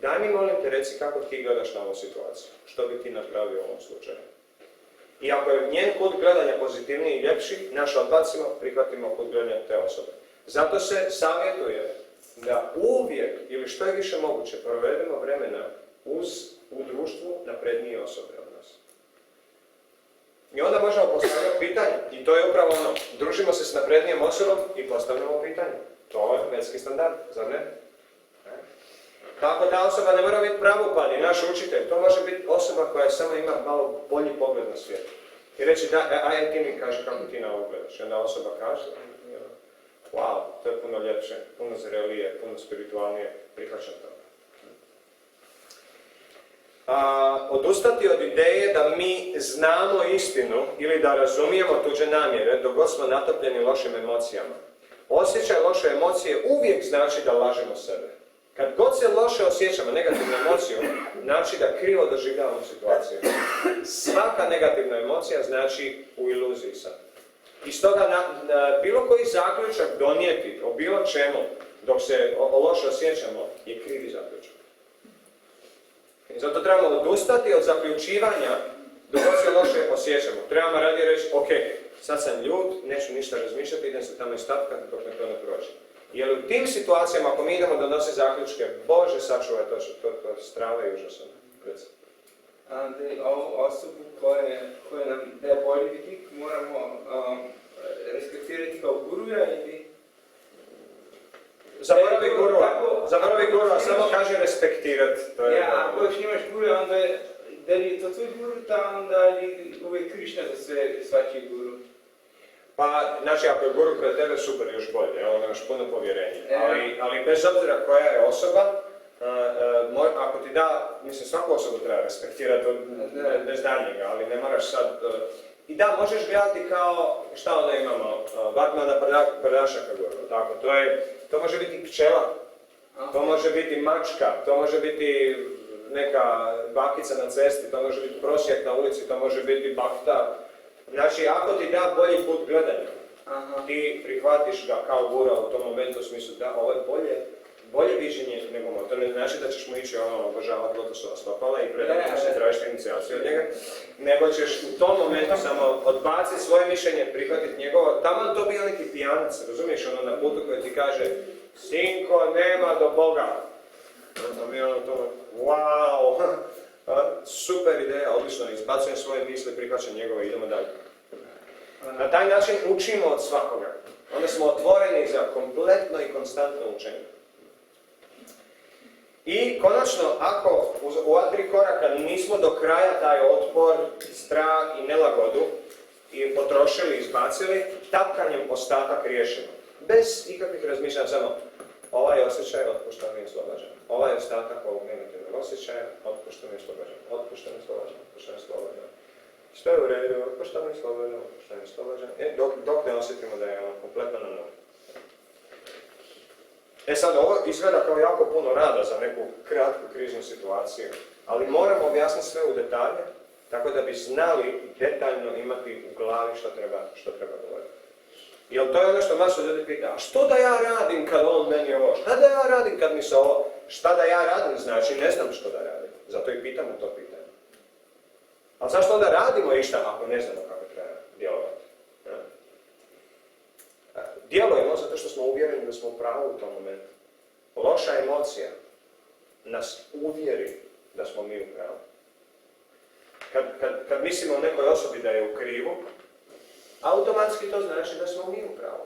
daj mi molim te reci kako ti gledaš na ovu situaciju. Što bi ti napravio u ovom slučaju? I ako je njen kut gledanja pozitivniji i ljepši, naš odbacimo, prihvatimo kut gledanja te osobe. Zato se savjetuje da uvijek, ili što je više moguće, provedemo vremena u društvu naprednije osobe od nas. I onda možemo postavljati pitanje. I to je upravo ono, družimo se s naprednijom osobom i postavljamo pitanje. To je vetski standard, zar ne? Tako da osoba ne mora biti pravopad i naš učitelj. To može biti osoba koja samo ima malo bolji pogled na svijet. I reći da, aj ti mi kaži kako ti na ovo gledaš. I onda osoba kaže, wow, to je puno ljepše, puno zrelije, puno spiritualnije, prihvaćam to. Odustati od ideje da mi znamo istinu ili da razumijemo tuđe namjere dok god smo natopljeni lošim emocijama. Osjećaj loše emocije uvijek znači da lažemo sebe. Kad god se loše osjećamo, negativnu emociju, znači da krivo doživljavamo situaciju. Svaka negativna emocija znači u iluziji sam. I stoga bilo koji zaključak donijeti o bilo čemu dok se loše osjećamo je krivi zaključak. I zato trebamo odustati od zaključivanja dok se loše osjećamo. Trebamo radije reći, ok, sad sam ljut, neću ništa razmišljati, idem se tamo istakati dok me to ne prođe. Jer u tim situacijama, ako mi idemo donositi zaključke, Bože sačuvaj to strava i užasno. Ovu osobu koja nam daje bolji vidik moramo respektirati kao guruja ili... Zaboravi guru, a samo kaže respektirati. Ako još imaš guru, onda je, da li je to tvoj guru, onda je uvijek Krišna za sve svačiji guru. Pa, znači, ako je guru pred tebe, super, još bolje, onda imaš puno povjerenje. Ali bez obzira koja je osoba, ako ti da, mislim, svaku osobu treba respektirati bez daljnjega, ali ne moraš sad... I da, možeš gledati kao, šta onda imamo, Batmana Prdašaka guru, tako, to može biti pčela, to može biti mačka, to može biti neka bakica na cesti, to može biti prosjek na ulici, to može biti bakta. Znači, ako ti da bolji put gledanja, ti prihvatiš ga kao gura u tom momentu u smislu da ovo je bolje viđenje nego moj. To ne znači da ćeš mu ići obožavati lotosova stopala i predati se tražiš inicijaciju od njega, nego ćeš u tom momentu samo odbaciti svoje mišljenje, prihvatiti njegovo. Tamo to bio neki pijanac, razumiješ, na putu koji ti kaže sinko, nema do Boga. Onda mi to, wow, super ideja, odlično, izbacujem svoje misli, prihvaćam njegove i idemo dalje. Na taj način učimo od svakoga. Onda smo otvoreni za kompletno i konstantno učenje. I konačno, ako u ova 3 koraka nismo do kraja taj otpor, strah i nelagodu i potrošili, izbacili, tapkanjem ostatak riješimo. Bez ikakvih razmišljanja, samo ovaj osjećaj otpuštam i oslobađam. Ovaj ostatak ovog negativnog osjećaja otpuštam i oslobađam. Otpuštam i oslobađam. Otpuštam i oslobađam. Što je u redu, otpuštam i oslobađam. Otpuštam i oslobađam. Dok ne osjetimo da je kompletno na nuli. Sad, ovo izgleda kao jako puno rada za neku kratku kriznu situaciju, ali moramo objasniti sve u detalje, tako da bi znali detaljno imati u glavi što treba govoriti. Jer to je ono što masu ljudi pita, a što da ja radim kad on meni ovo, šta da ja radim kad mi se ovo, šta da ja radim znači ne znam što da radim, zato i pitamo to pitanje. Ali zašto onda radimo išta ako ne znamo kako treba djelovati? Djelujemo zato što smo uvjereni da smo u pravu u tom momentu. Loša emocija nas uvjeri da smo mi u pravu. Kad mislimo o nekoj osobi da je u krivu, automatski to znači da smo mi u pravu.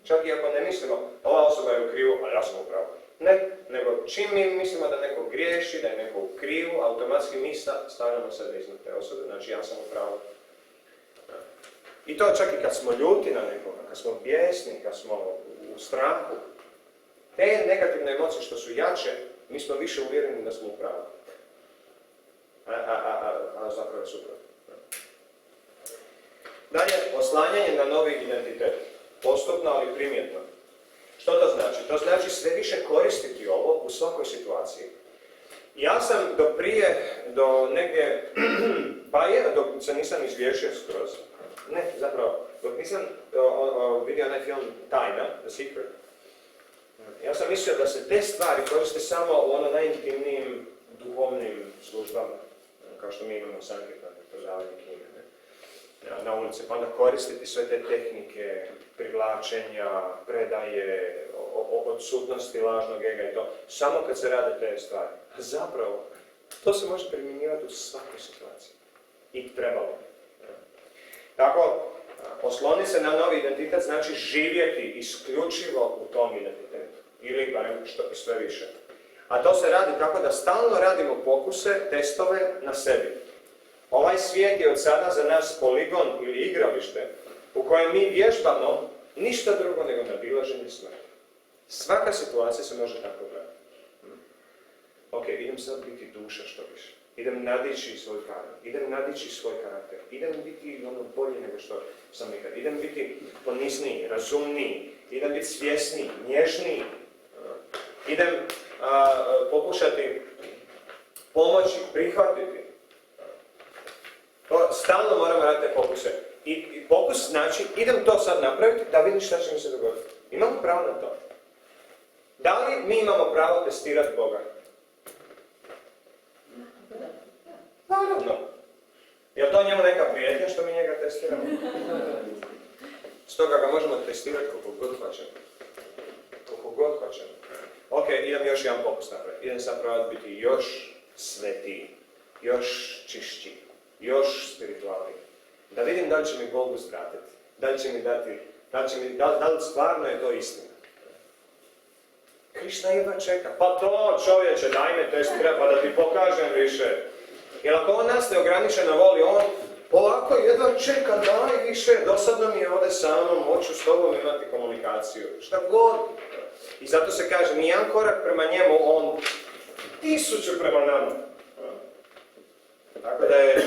Čak i ako ne mislimo, ova osoba je u krivu, a ja sam u pravu. Ne, nego čim mi mislimo da neko griješi, da je neko u krivu, automatski mi stavljamo sebe iznad te osobe, znači ja sam u pravu. I to čak i kad smo ljuti na nekoga, kad smo bijesni, kad smo u strahu. Te negativne emocije što su jače, mi smo više uvjereni da smo u pravu. A zapravo je suprotno. Dalje, oslanjanje na novi identitet. Postupno, ali primjetno. Što to znači? To znači sve više koristiti ovo u svakoj situaciji. Ja sam do negdje, dok se nisam izvješio skroz, dok nisam vidio onaj film Tajna, The Secret, ja sam mislio da se te stvari koriste samo u najintimnijim duhovnim službama, kao što mi imamo sankirtan, prodavanje knjige, na ulici, pa onda koristiti sve te tehnike, privlačenja, predaje, odsutnosti lažnog ega i to, samo kad se rade te stvari. A zapravo, to se može primjenjivati u svakoj situaciji. I trebalo. Tako, osloni se na novi identitet znači živjeti isključivo u tom identitetu. Ili barem sve više. A to se radi tako da stalno radimo pokuse, testove na sebi. Ovaj svijet je od sada za nas poligon ili igralište u kojem mi vježbamo ništa drugo nego nadilaženje smrti. Svaka situacija se može tako gledati. Ok, idem sad biti duša što više. Idem nadići svoj karakter. Idem nadići svoj karakter. Idem biti bolji nego što sam nikad. Idem biti ponizniji, razumniji. Idem biti svjesniji, nježniji. Idem pokušati pomoći, prihvatiti. To stalno moramo raditi pokuse. I pokus znači, idem to sad napraviti da vidim šta će mi se dogoditi. Imamo pravo na to. Da li mi imamo pravo testirati Boga? Naravno. Je li to njemu neka prijetnja što mi njega testiramo? Stoga ga možemo testirati koliko god hoćemo. Koliko god hoćemo. Ok, idem još jedan pokus napraviti. Idem sad probati biti još svetiji, još čišći, još spiritualniji. Da vidim da li će mi Bog uskratiti. Da li će mi dati, da li stvarno je to istina. Krišna jedva čeka. Pa to čovječe, daj me testirati pa da ti pokažem više. Jer ako on nas neograničeno voli, on polako jedva čeka, daj više, dosadno mi je ovdje sa mnom, hoću s tobom imati komunikaciju. Šta god. I zato se kaže, nijedan korak prema njemu, on 1000 prema nama. Tako da je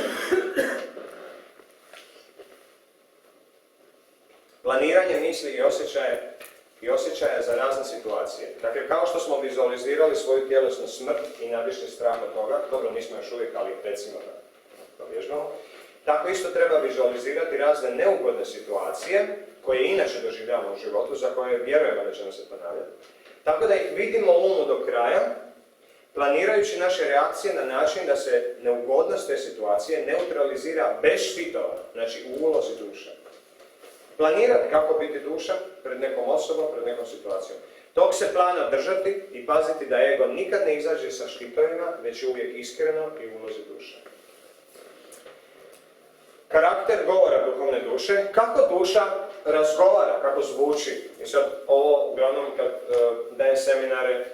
planiranje misli i osjećaja za razne situacije. Dakle, kao što smo vizualizirali svoju tjelesnu smrt i nadišli strah od toga, dobro, nismo još uvijek, ali recimo da to vježbamo, tako isto treba vizualizirati razne neugodne situacije, koje inače doživljavamo u životu, za koje vjerujemo da ćemo se ponavljati. Tako da ih vidimo u umu do kraja, planirajući naše reakcije na način da se neugodnost te situacije neutralizira bez štitova, znači u ulozi duše. Planirati kako biti duša pred nekom osobom, pred nekom situacijom. Tog se plana držati i paziti da ego nikad ne izađe sa štitovima, već je uvijek iskreno i u ulozi duše. Karakter govora duhovne duše, kako duša razgovara, kako zvuči. I sad ovo uglavnom kad dajem seminare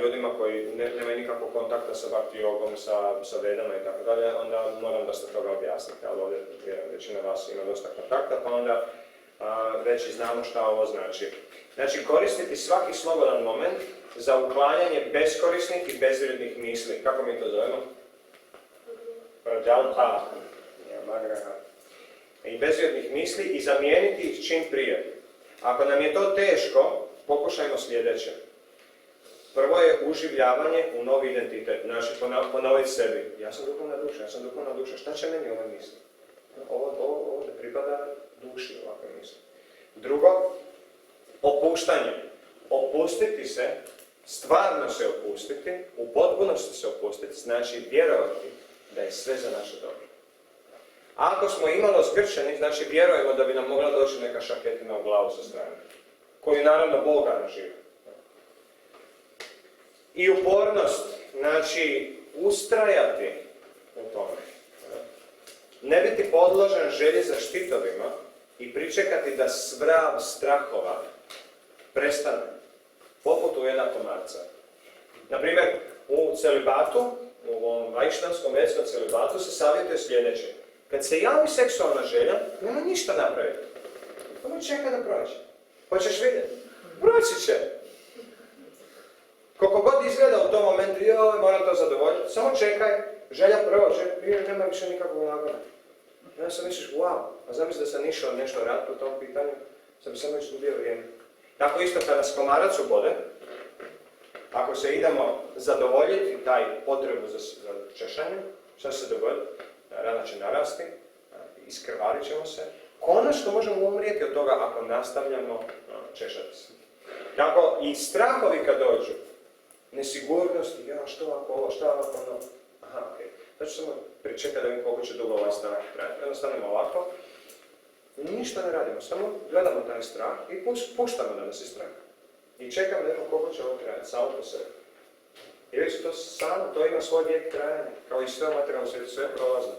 ljudima koji nemaju nikakvog kontakta sa bhakti jogom, sa vedama i tako dalje, onda moram dosta toga objasniti, ali ovdje većina vas ima dosta kontakta, pa onda već i znamo šta ovo znači. Znači, koristiti svaki slobodan moment za uklanjanje beskorisnih i bezvrijednih misli. Kako mi to zovemo? I bezvrijednih misli i zamijeniti ih čim prije. Ako nam je to teško, pokušajmo sljedeće. Prvo je uživljavanje u novi identitet. Znači, ponoviti sebi. Ja sam duhovna duša. Šta će meni ove misli? Ovo ne pripada duši ovakve misli. Drugo, opuštanje. Opustiti se, stvarno se opustiti, u potpunosti se opustiti, znači vjerovati da je sve za naše dobro. A ako smo imalo zgrčeni, znači vjerujemo da bi nam mogla doći neka šaketina u glavu sa strane, koju naravno Bog aranžira. I upornost, znači ustrajati u tome. Ne biti podložen želji za štitovima i pričekati da svrav strahova prestane, poput u jedna komarca. Naprimjer, u celibatu, u ovom vajšnavskom vetskom celibatu se savjetuje sljedeće. Kad se javi seksualna želja, nema ništa napraviti. Samo čeka da prođe. Hoćeš vidjeti? Proći će. Koliko god izgleda u tom momentu, joj, moram to zadovoljiti, samo čekaj, želja prođe, i nema više nikakvog nagona. I onda sam misliš, wow, a zamisli da sam išao nešto rad po tom pitanju, sam bi samo već gubio vrijeme. Tako isto kada s komarac ubode, ako se idemo zadovoljiti taj potrebu za češanje, šta se dogodi? Rana će narasti, iskrvarit ćemo se. Konačno možemo umrijeti od toga ako nastavljamo češati se. Tako i strahovi kad dođu, nesigurnosti, ja što ako ovo, šta ako ono, aha, okej. Znači samo pričekati da vidim koliko će dugo ovaj strah trajati. Jednostavno ovako, ništa ne radimo, samo gledamo taj strah i puštamo da nas je strah. I čekamo da vidimo koliko će ovo trajati, samo po sebi. I već to samo, to ima svoj vijek trajanja, kao i sve u materijalnom svijetu, sve je prolazno.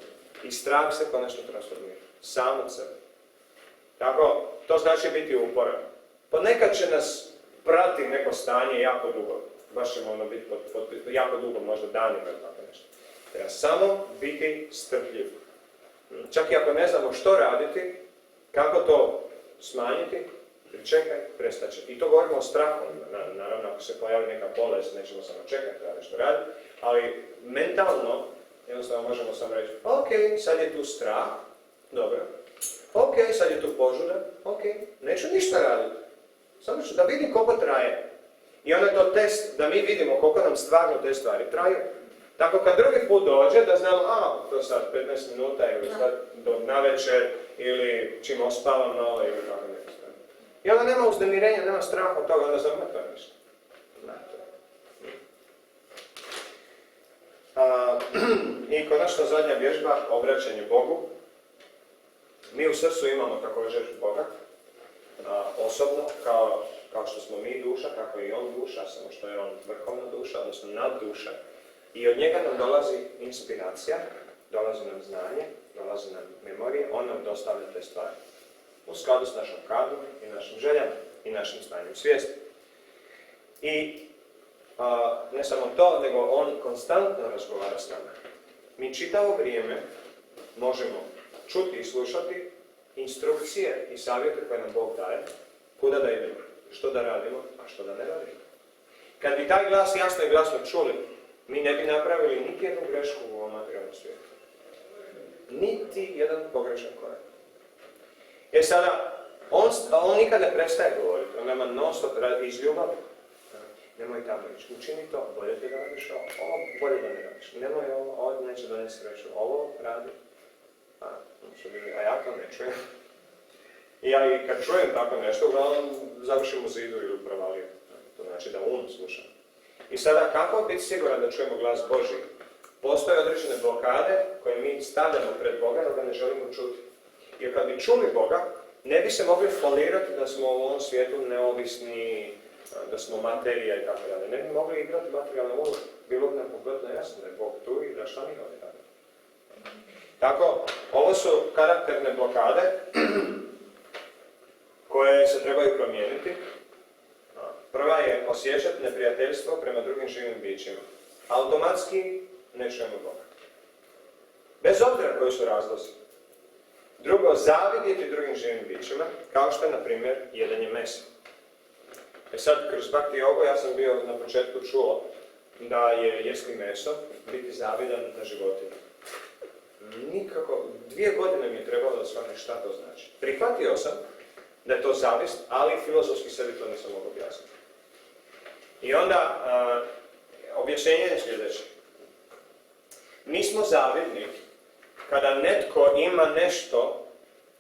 I strah se konačno transformira, sam od sebe. Tako, to znači biti uporan. Ponekad će nas prati neko stanje jako dugo. Baš ćemo ono biti jako dugo, možda danima ili tako nešto. Treba samo biti strpljiv. Čak i ako ne znamo što raditi, kako to smanjiti, pričekaj, prestat će. I to govorimo o strahu. Naravno, ako se pojavi neka bolest, nećemo samo čekati da nešto raditi, ali mentalno, jednostavno možemo samo reći, ok, sad je tu strah, dobro, ok, sad je tu požuda, ok, neću ništa raditi, samo ću da vidim koliko traje. I onda je to test da mi vidimo koliko nam stvarno te stvari traju. Tako kad drugi put dođe, da znamo, to sad 15 minuta ili sad do navečer ili čim ospavam malo ili kako neko stvari. I onda nema uznemirenja, nema straha od toga, onda znamo to ništa. I konačno zadnja vježba, obraćanje Bogu. Mi u srcu imamo također Boga, osobno, kao što smo mi duša, kako je i on duša, samo što je on vrhovna duša, odnosno nadduša. I od njega nam dolazi inspiracija, dolazi nam znanje, dolazi nam memorije, on nam dostavlja te stvari. U skladu s našom kadrom i našim željama i našim stanjem svijesti. I ne samo to, nego on konstantno razgovara s nama. Mi čitavo vrijeme možemo čuti i slušati instrukcije i savjete koje nam Bog daje, kuda da idemo, što da radimo, a što da ne radimo. Kad bi taj glas jasno i glasno čuli, mi ne bi napravili niti jednu grešku u ovom materijalnom svijetu. Niti jedan pogrešan korak. Jer sada, on nikad ne prestaje govoriti, on nema non-stop iz ljubavi. Nemoj tamo ići, učini to, bolje ti da radiš ovo, bolje da ne radiš. Nemoj ovo neće donesti sreću, ovo radi. A ja to ne čujem. I ja i kad čujem tako nešto, uglavnom završim u zidu ili u provaliju. To znači da slušam. I sada, kako biti siguran da čujemo glas Božji? Postoje određene blokade koje mi stavljamo pred Boga, no ga ne želimo čuti. Jer kad bi čuli Boga, ne bi se mogli folirati da smo u ovom svijetu neovisni, da smo materija i tako dalje. Ne bi mogli igrati materijalnu ulogu. Bilo bi nam kompletno jasno da je Bog tu i da šta mi ovdje radimo. Tako, ovo su karakterne blokade koje se trebaju promijeniti. Prva je osjećati neprijateljstvo prema drugim živim bićima. Automatski ne čujemo Boga. Bez obzira koji su razlozi. Drugo, zavidjeti drugim živim bićima, kao što je, na primjer, jedenje mesa. Sad, kroz Bhakti Yogu, ja sam bio na početku čuo da je jesti meso, biti zavidan na životinju. Nikako, 2 godine mi je trebalo da shvatim šta to znači. Prihvatio sam da je to zavist, ali filozofski sebi to nisam mogao objasniti. I onda, objašnjenje je sljedeće. Mi smo zavidni kada netko ima nešto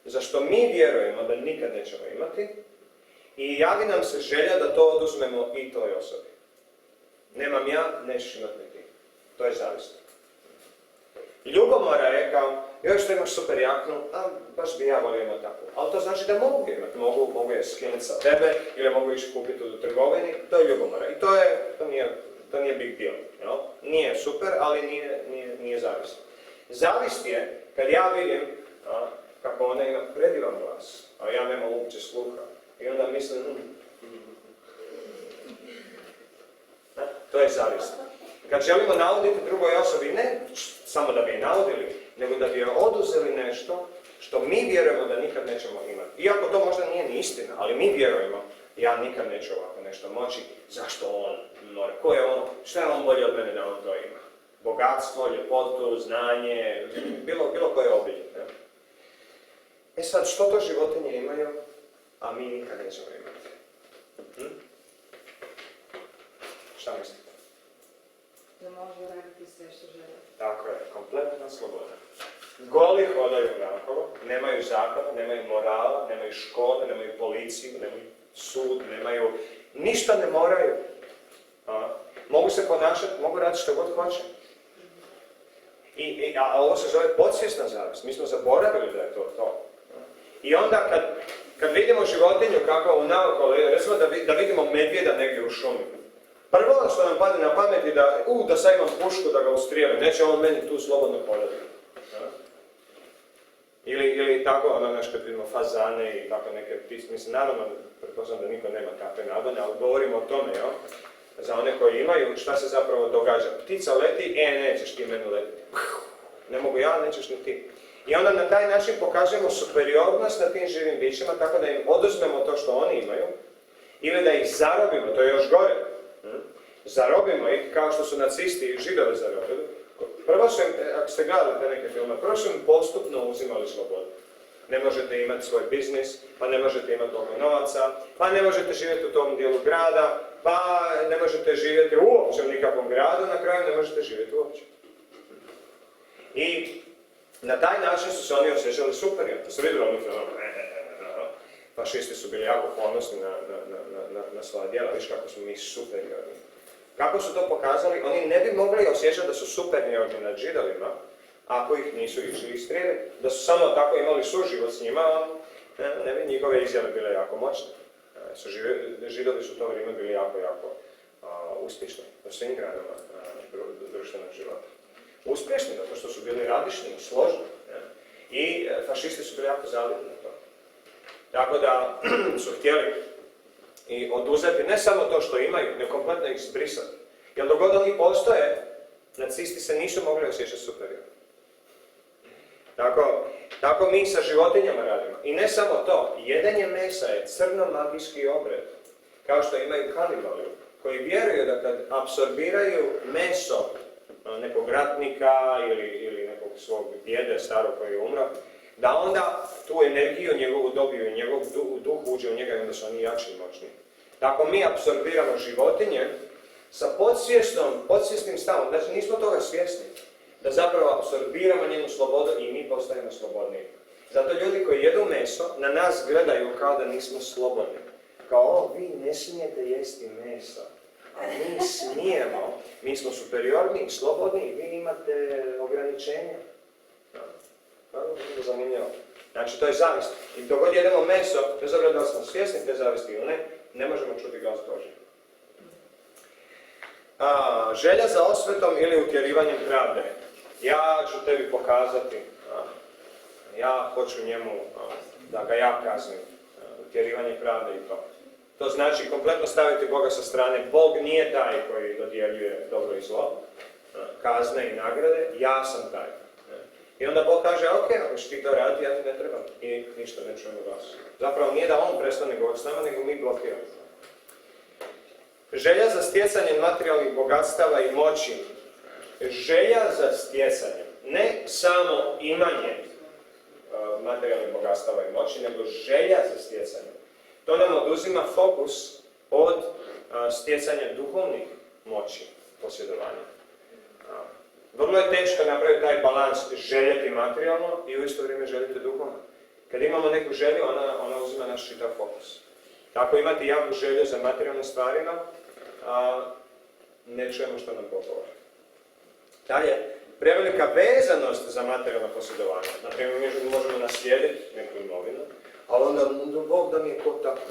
za što mi vjerujemo da nikad nećemo imati i javi nam se želja da to oduzmemo i toj osobi. Nemam ja, nećeš imati ni ti. To je zavist. Ljubomora je kao, joj što imaš super jaknu, baš bi ja volio imati takvu. Ali to znači da mogu imati, mogu je skinuti sa tebe ili mogu ići kupiti u trgovini, to je ljubomora. I to nije big deal. Jel? Nije super, ali nije zavist. Zavist je kad ja vidim kako ona ima predivan glas, a ja nemam uopće sluha. I onda mislim, to je zavist. Kad želimo nauditi drugoj osobi, ne samo da bi je naudili, nego da bi joj oduzeli nešto što mi vjerujemo da nikad nećemo imati. Iako to možda nije ni istina, ali mi vjerujemo, ja nikad neću ovako nešto moći, zašto on mora, ko je on, šta je on bolje od mene da on to ima? Bogatstvo, ljepotu, znanje, bilo koje obilje. E sad, što to životinje imaju, a mi nikad nećemo imati? Šta mislite? Da može raditi sve što žele. Tako je, kompletna sloboda. Goli hodaju naokolo, nemaju zakona, nemaju morala, nemaju škole, nemaju policiju, nemaju sud, ništa ne moraju. Mogu se ponašati, mogu raditi što god hoće. A ovo se zove podsvjesna zavist. Mi smo zaboravili da je to. I onda kad vidimo životinju kako naokolo, recimo da vidimo medvjeda negdje u šumi, prvo što nam padne na pamet je da sad imam pušku da ga ustrijelim, neće on meni tu slobodno hodati. Ili tako, kad vidimo fazane i tako neke ptice, mislim, naravno, pretpostavljam da niko nema takve nabane, ali govorimo o tome, za one koji imaju, šta se zapravo događa. Ptica leti, nećeš ti meni letiti. Ne mogu ja, nećeš ni ti. I onda na taj način pokažemo superiornost na tim živim bićima, tako da im oduzmemo to što oni imaju, ili da ih zarobimo, to je još gore. Zarobimo ih, kao što su nacisti i Židove zarobili. Prvo su im, ako ste gledali te neke filme, prvo su im postupno uzimali slobodu. Ne možete imati svoj biznis, pa ne možete imati toliko novaca, pa ne možete živjeti u tom dijelu grada, pa ne možete živjeti uopće u nikakvom gradu, na kraju ne možete živjeti uopće. I na taj način su se oni osjećali superiorni. To su vidjeli oni film, fašisti su bili jako ponosni na svoja djela, viš kako smo mi superiorni. Kako su to pokazali? Oni ne bi mogli osjećati da su superiorni nad Židovima, ako ih nisu išli istrijeliti. Da su samo tako imali suživot s njima, ne bi njihove izjave bile jako moćne. Židovi su u to vrijeme bili jako uspješni u svim granama društvenog života. Uspješni, zato što su bili radišni, složni. I fašisti su bili jako zavidni na to. Tako da su htjeli i oduzeti ne samo to što imaju, nego kompletno ih zbrisati. Jer dok god oni postoje, nacisti se nisu mogli osjećati superiorni. Tako mi sa životinjama radimo. I ne samo to, jedenje mesa je crno-magijski obred. Kao što imaju kanibali, koji vjeruju da kad apsorbiraju meso nekog ratnika ili nekog svog djede starog koji je umro, da onda tu energiju njegovu dobiju i njegov duh uđe u njega i onda su oni jači i moćni. Tako mi apsorbiramo životinje sa podsvjesnim stavom, znači nismo toga svjesni, da zapravo apsorbiramo njenu slobodu i mi postajemo slobodniji. Zato ljudi koji jedu meso na nas gledaju kao da nismo slobodni. Kao, vi ne smijete jesti meso. A mi smijemo, mi smo superiorni i slobodni i vi imate ograničenja. To je zanimljivo. Znači, to je zavist. I dok god jedemo meso, bez obzira da smo svjesni te zavisti ili ne možemo čuti glas Božji. Želja za osvetom ili utjerivanjem pravde. Ja ću tebi pokazati, ja hoću njemu da ga ja kaznim. Utjerivanje pravde i to. To znači kompletno staviti Boga sa strane. Bog nije taj koji dodjeljuje dobro i zlo, kazne i nagrade, ja sam taj. I onda Bog kaže, ok, ako ćeš ti to raditi, ja ti ne trebam. I ništa, ne čujemo glas. Zapravo nije da on prestane govoriti s nama, nego mi blokiramo. Želja za stjecanjem materijalnih bogatstava i moći. Želja za stjecanjem. Ne samo imanje materijalnih bogatstava i moći, nego želja za stjecanjem. To nam oduzima fokus od stjecanja duhovnih moći, posjedovanja. Vrlo je teško napraviti taj balans željeti materijalno i u isto vrijeme željeti duhovno. Kad imamo neku želju, ona uzima naš čitav fokus. Ako imate jaku želju za materijalnim stvarima, ne čujemo što nam Bog govori. Dalje, prevelika vezanost za materijalno posjedovanje. Naprimjer, mi možemo naslijediti neku imovinu, ali onda Bog da mi je ko tako.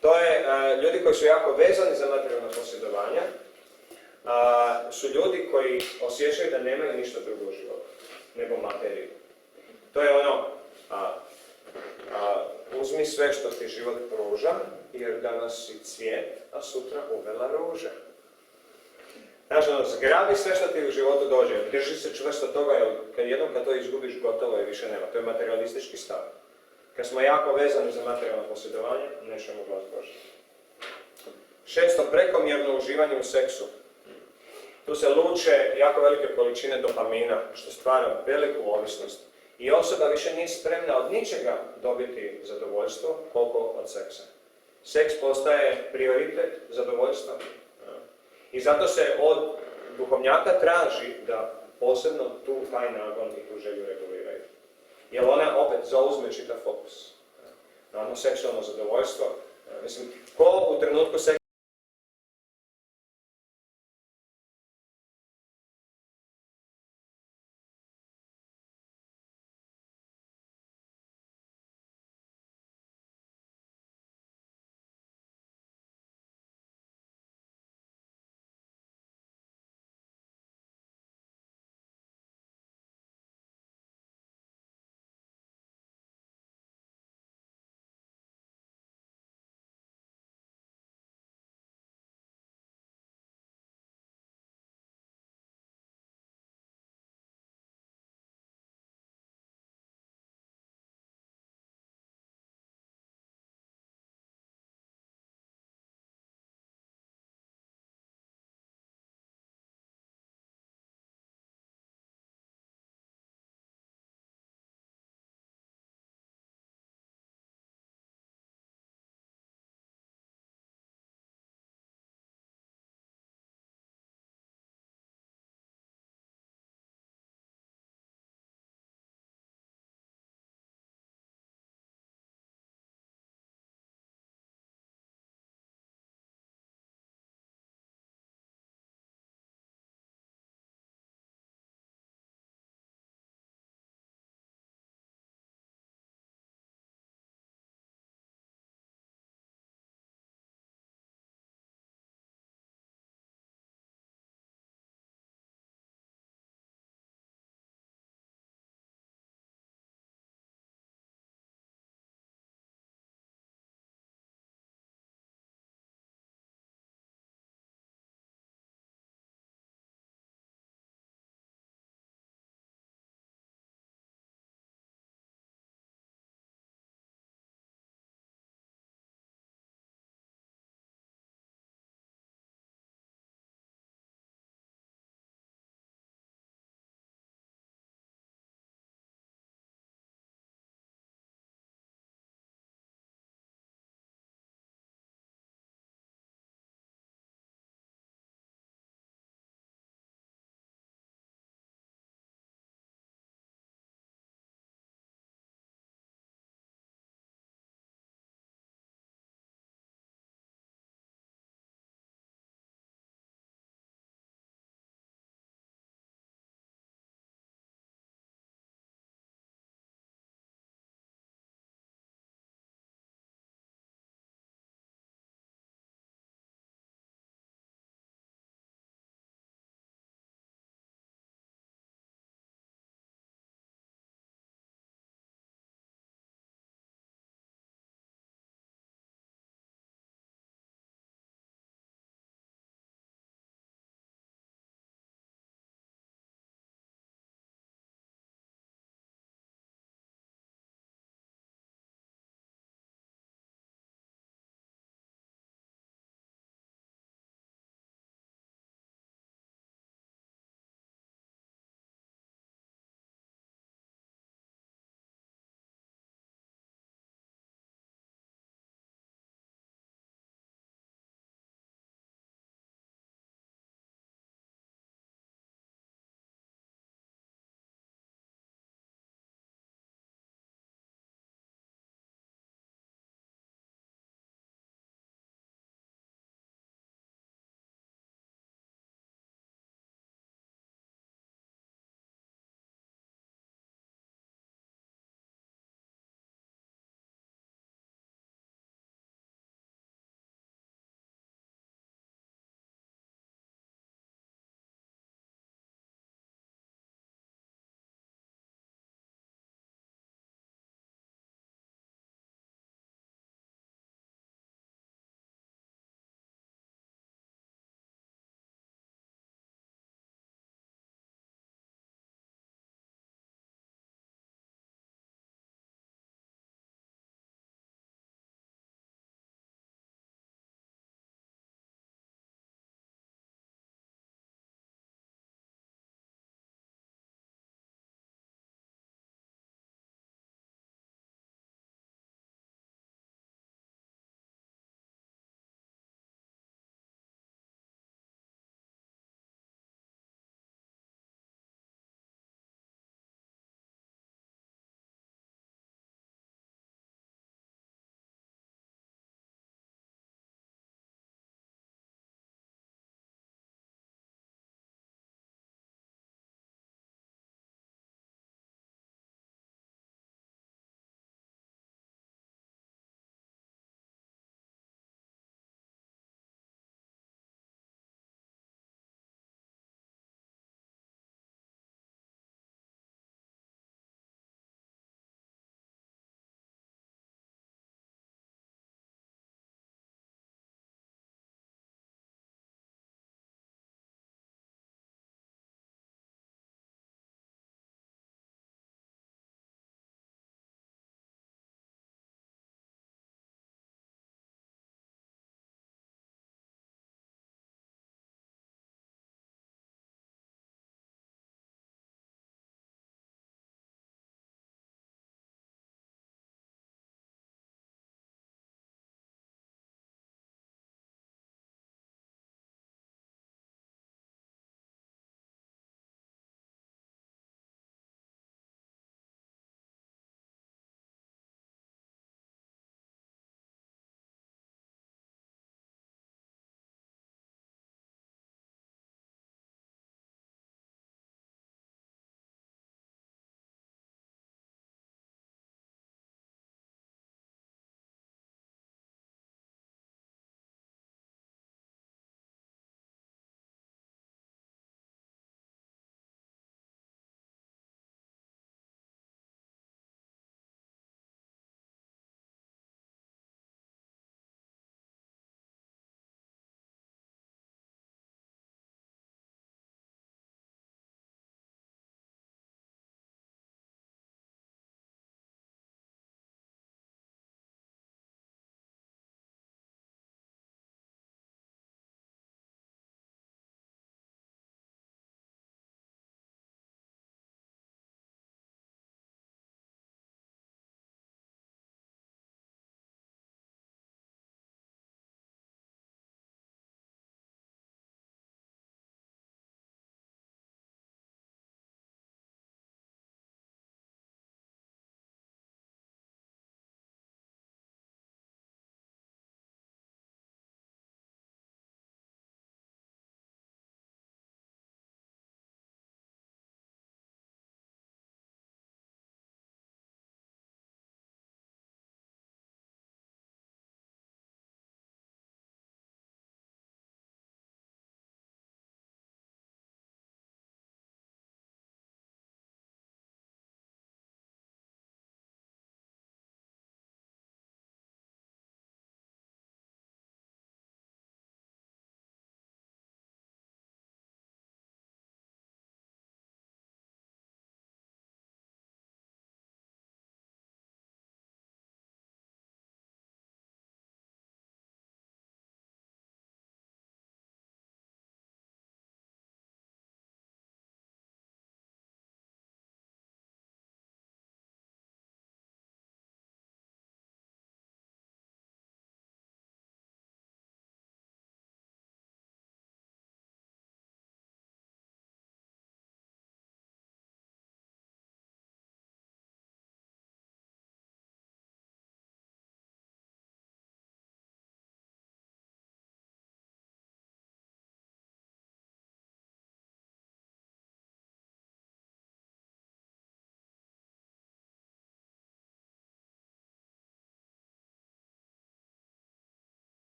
To je, ljudi koji su jako vezani za materijalno posjedovanje, su ljudi koji osjećaju da nemaju ništa drugo u životu, nego materiju. To je ono, uzmi sve što ti život pruža, jer danas si cvijet, a sutra uvela ruže. Znači, zgrabi sve što ti u životu dođe, drži se čvrsto toga, jer kad to izgubiš, gotovo je, više nema. To je materialistički stav. Kad smo jako vezani za materijalno posjedovanje, nećemo glas Božji. 6. Prekomjerno uživanje u seksu. Tu se luče jako velike količine dopamina, što stvara veliku ovisnost. I osoba više nije spremna od ničega dobiti zadovoljstvo, koliko od seksa. Seks postaje prioritet zadovoljstva. I zato se od duhovnjaka traži da posebno taj nagon i tu želju reguliraju. Jer ona opet zauzme čitav fokus. Na ono seksualno zadovoljstvo. Mislim, ko u trenutku seksa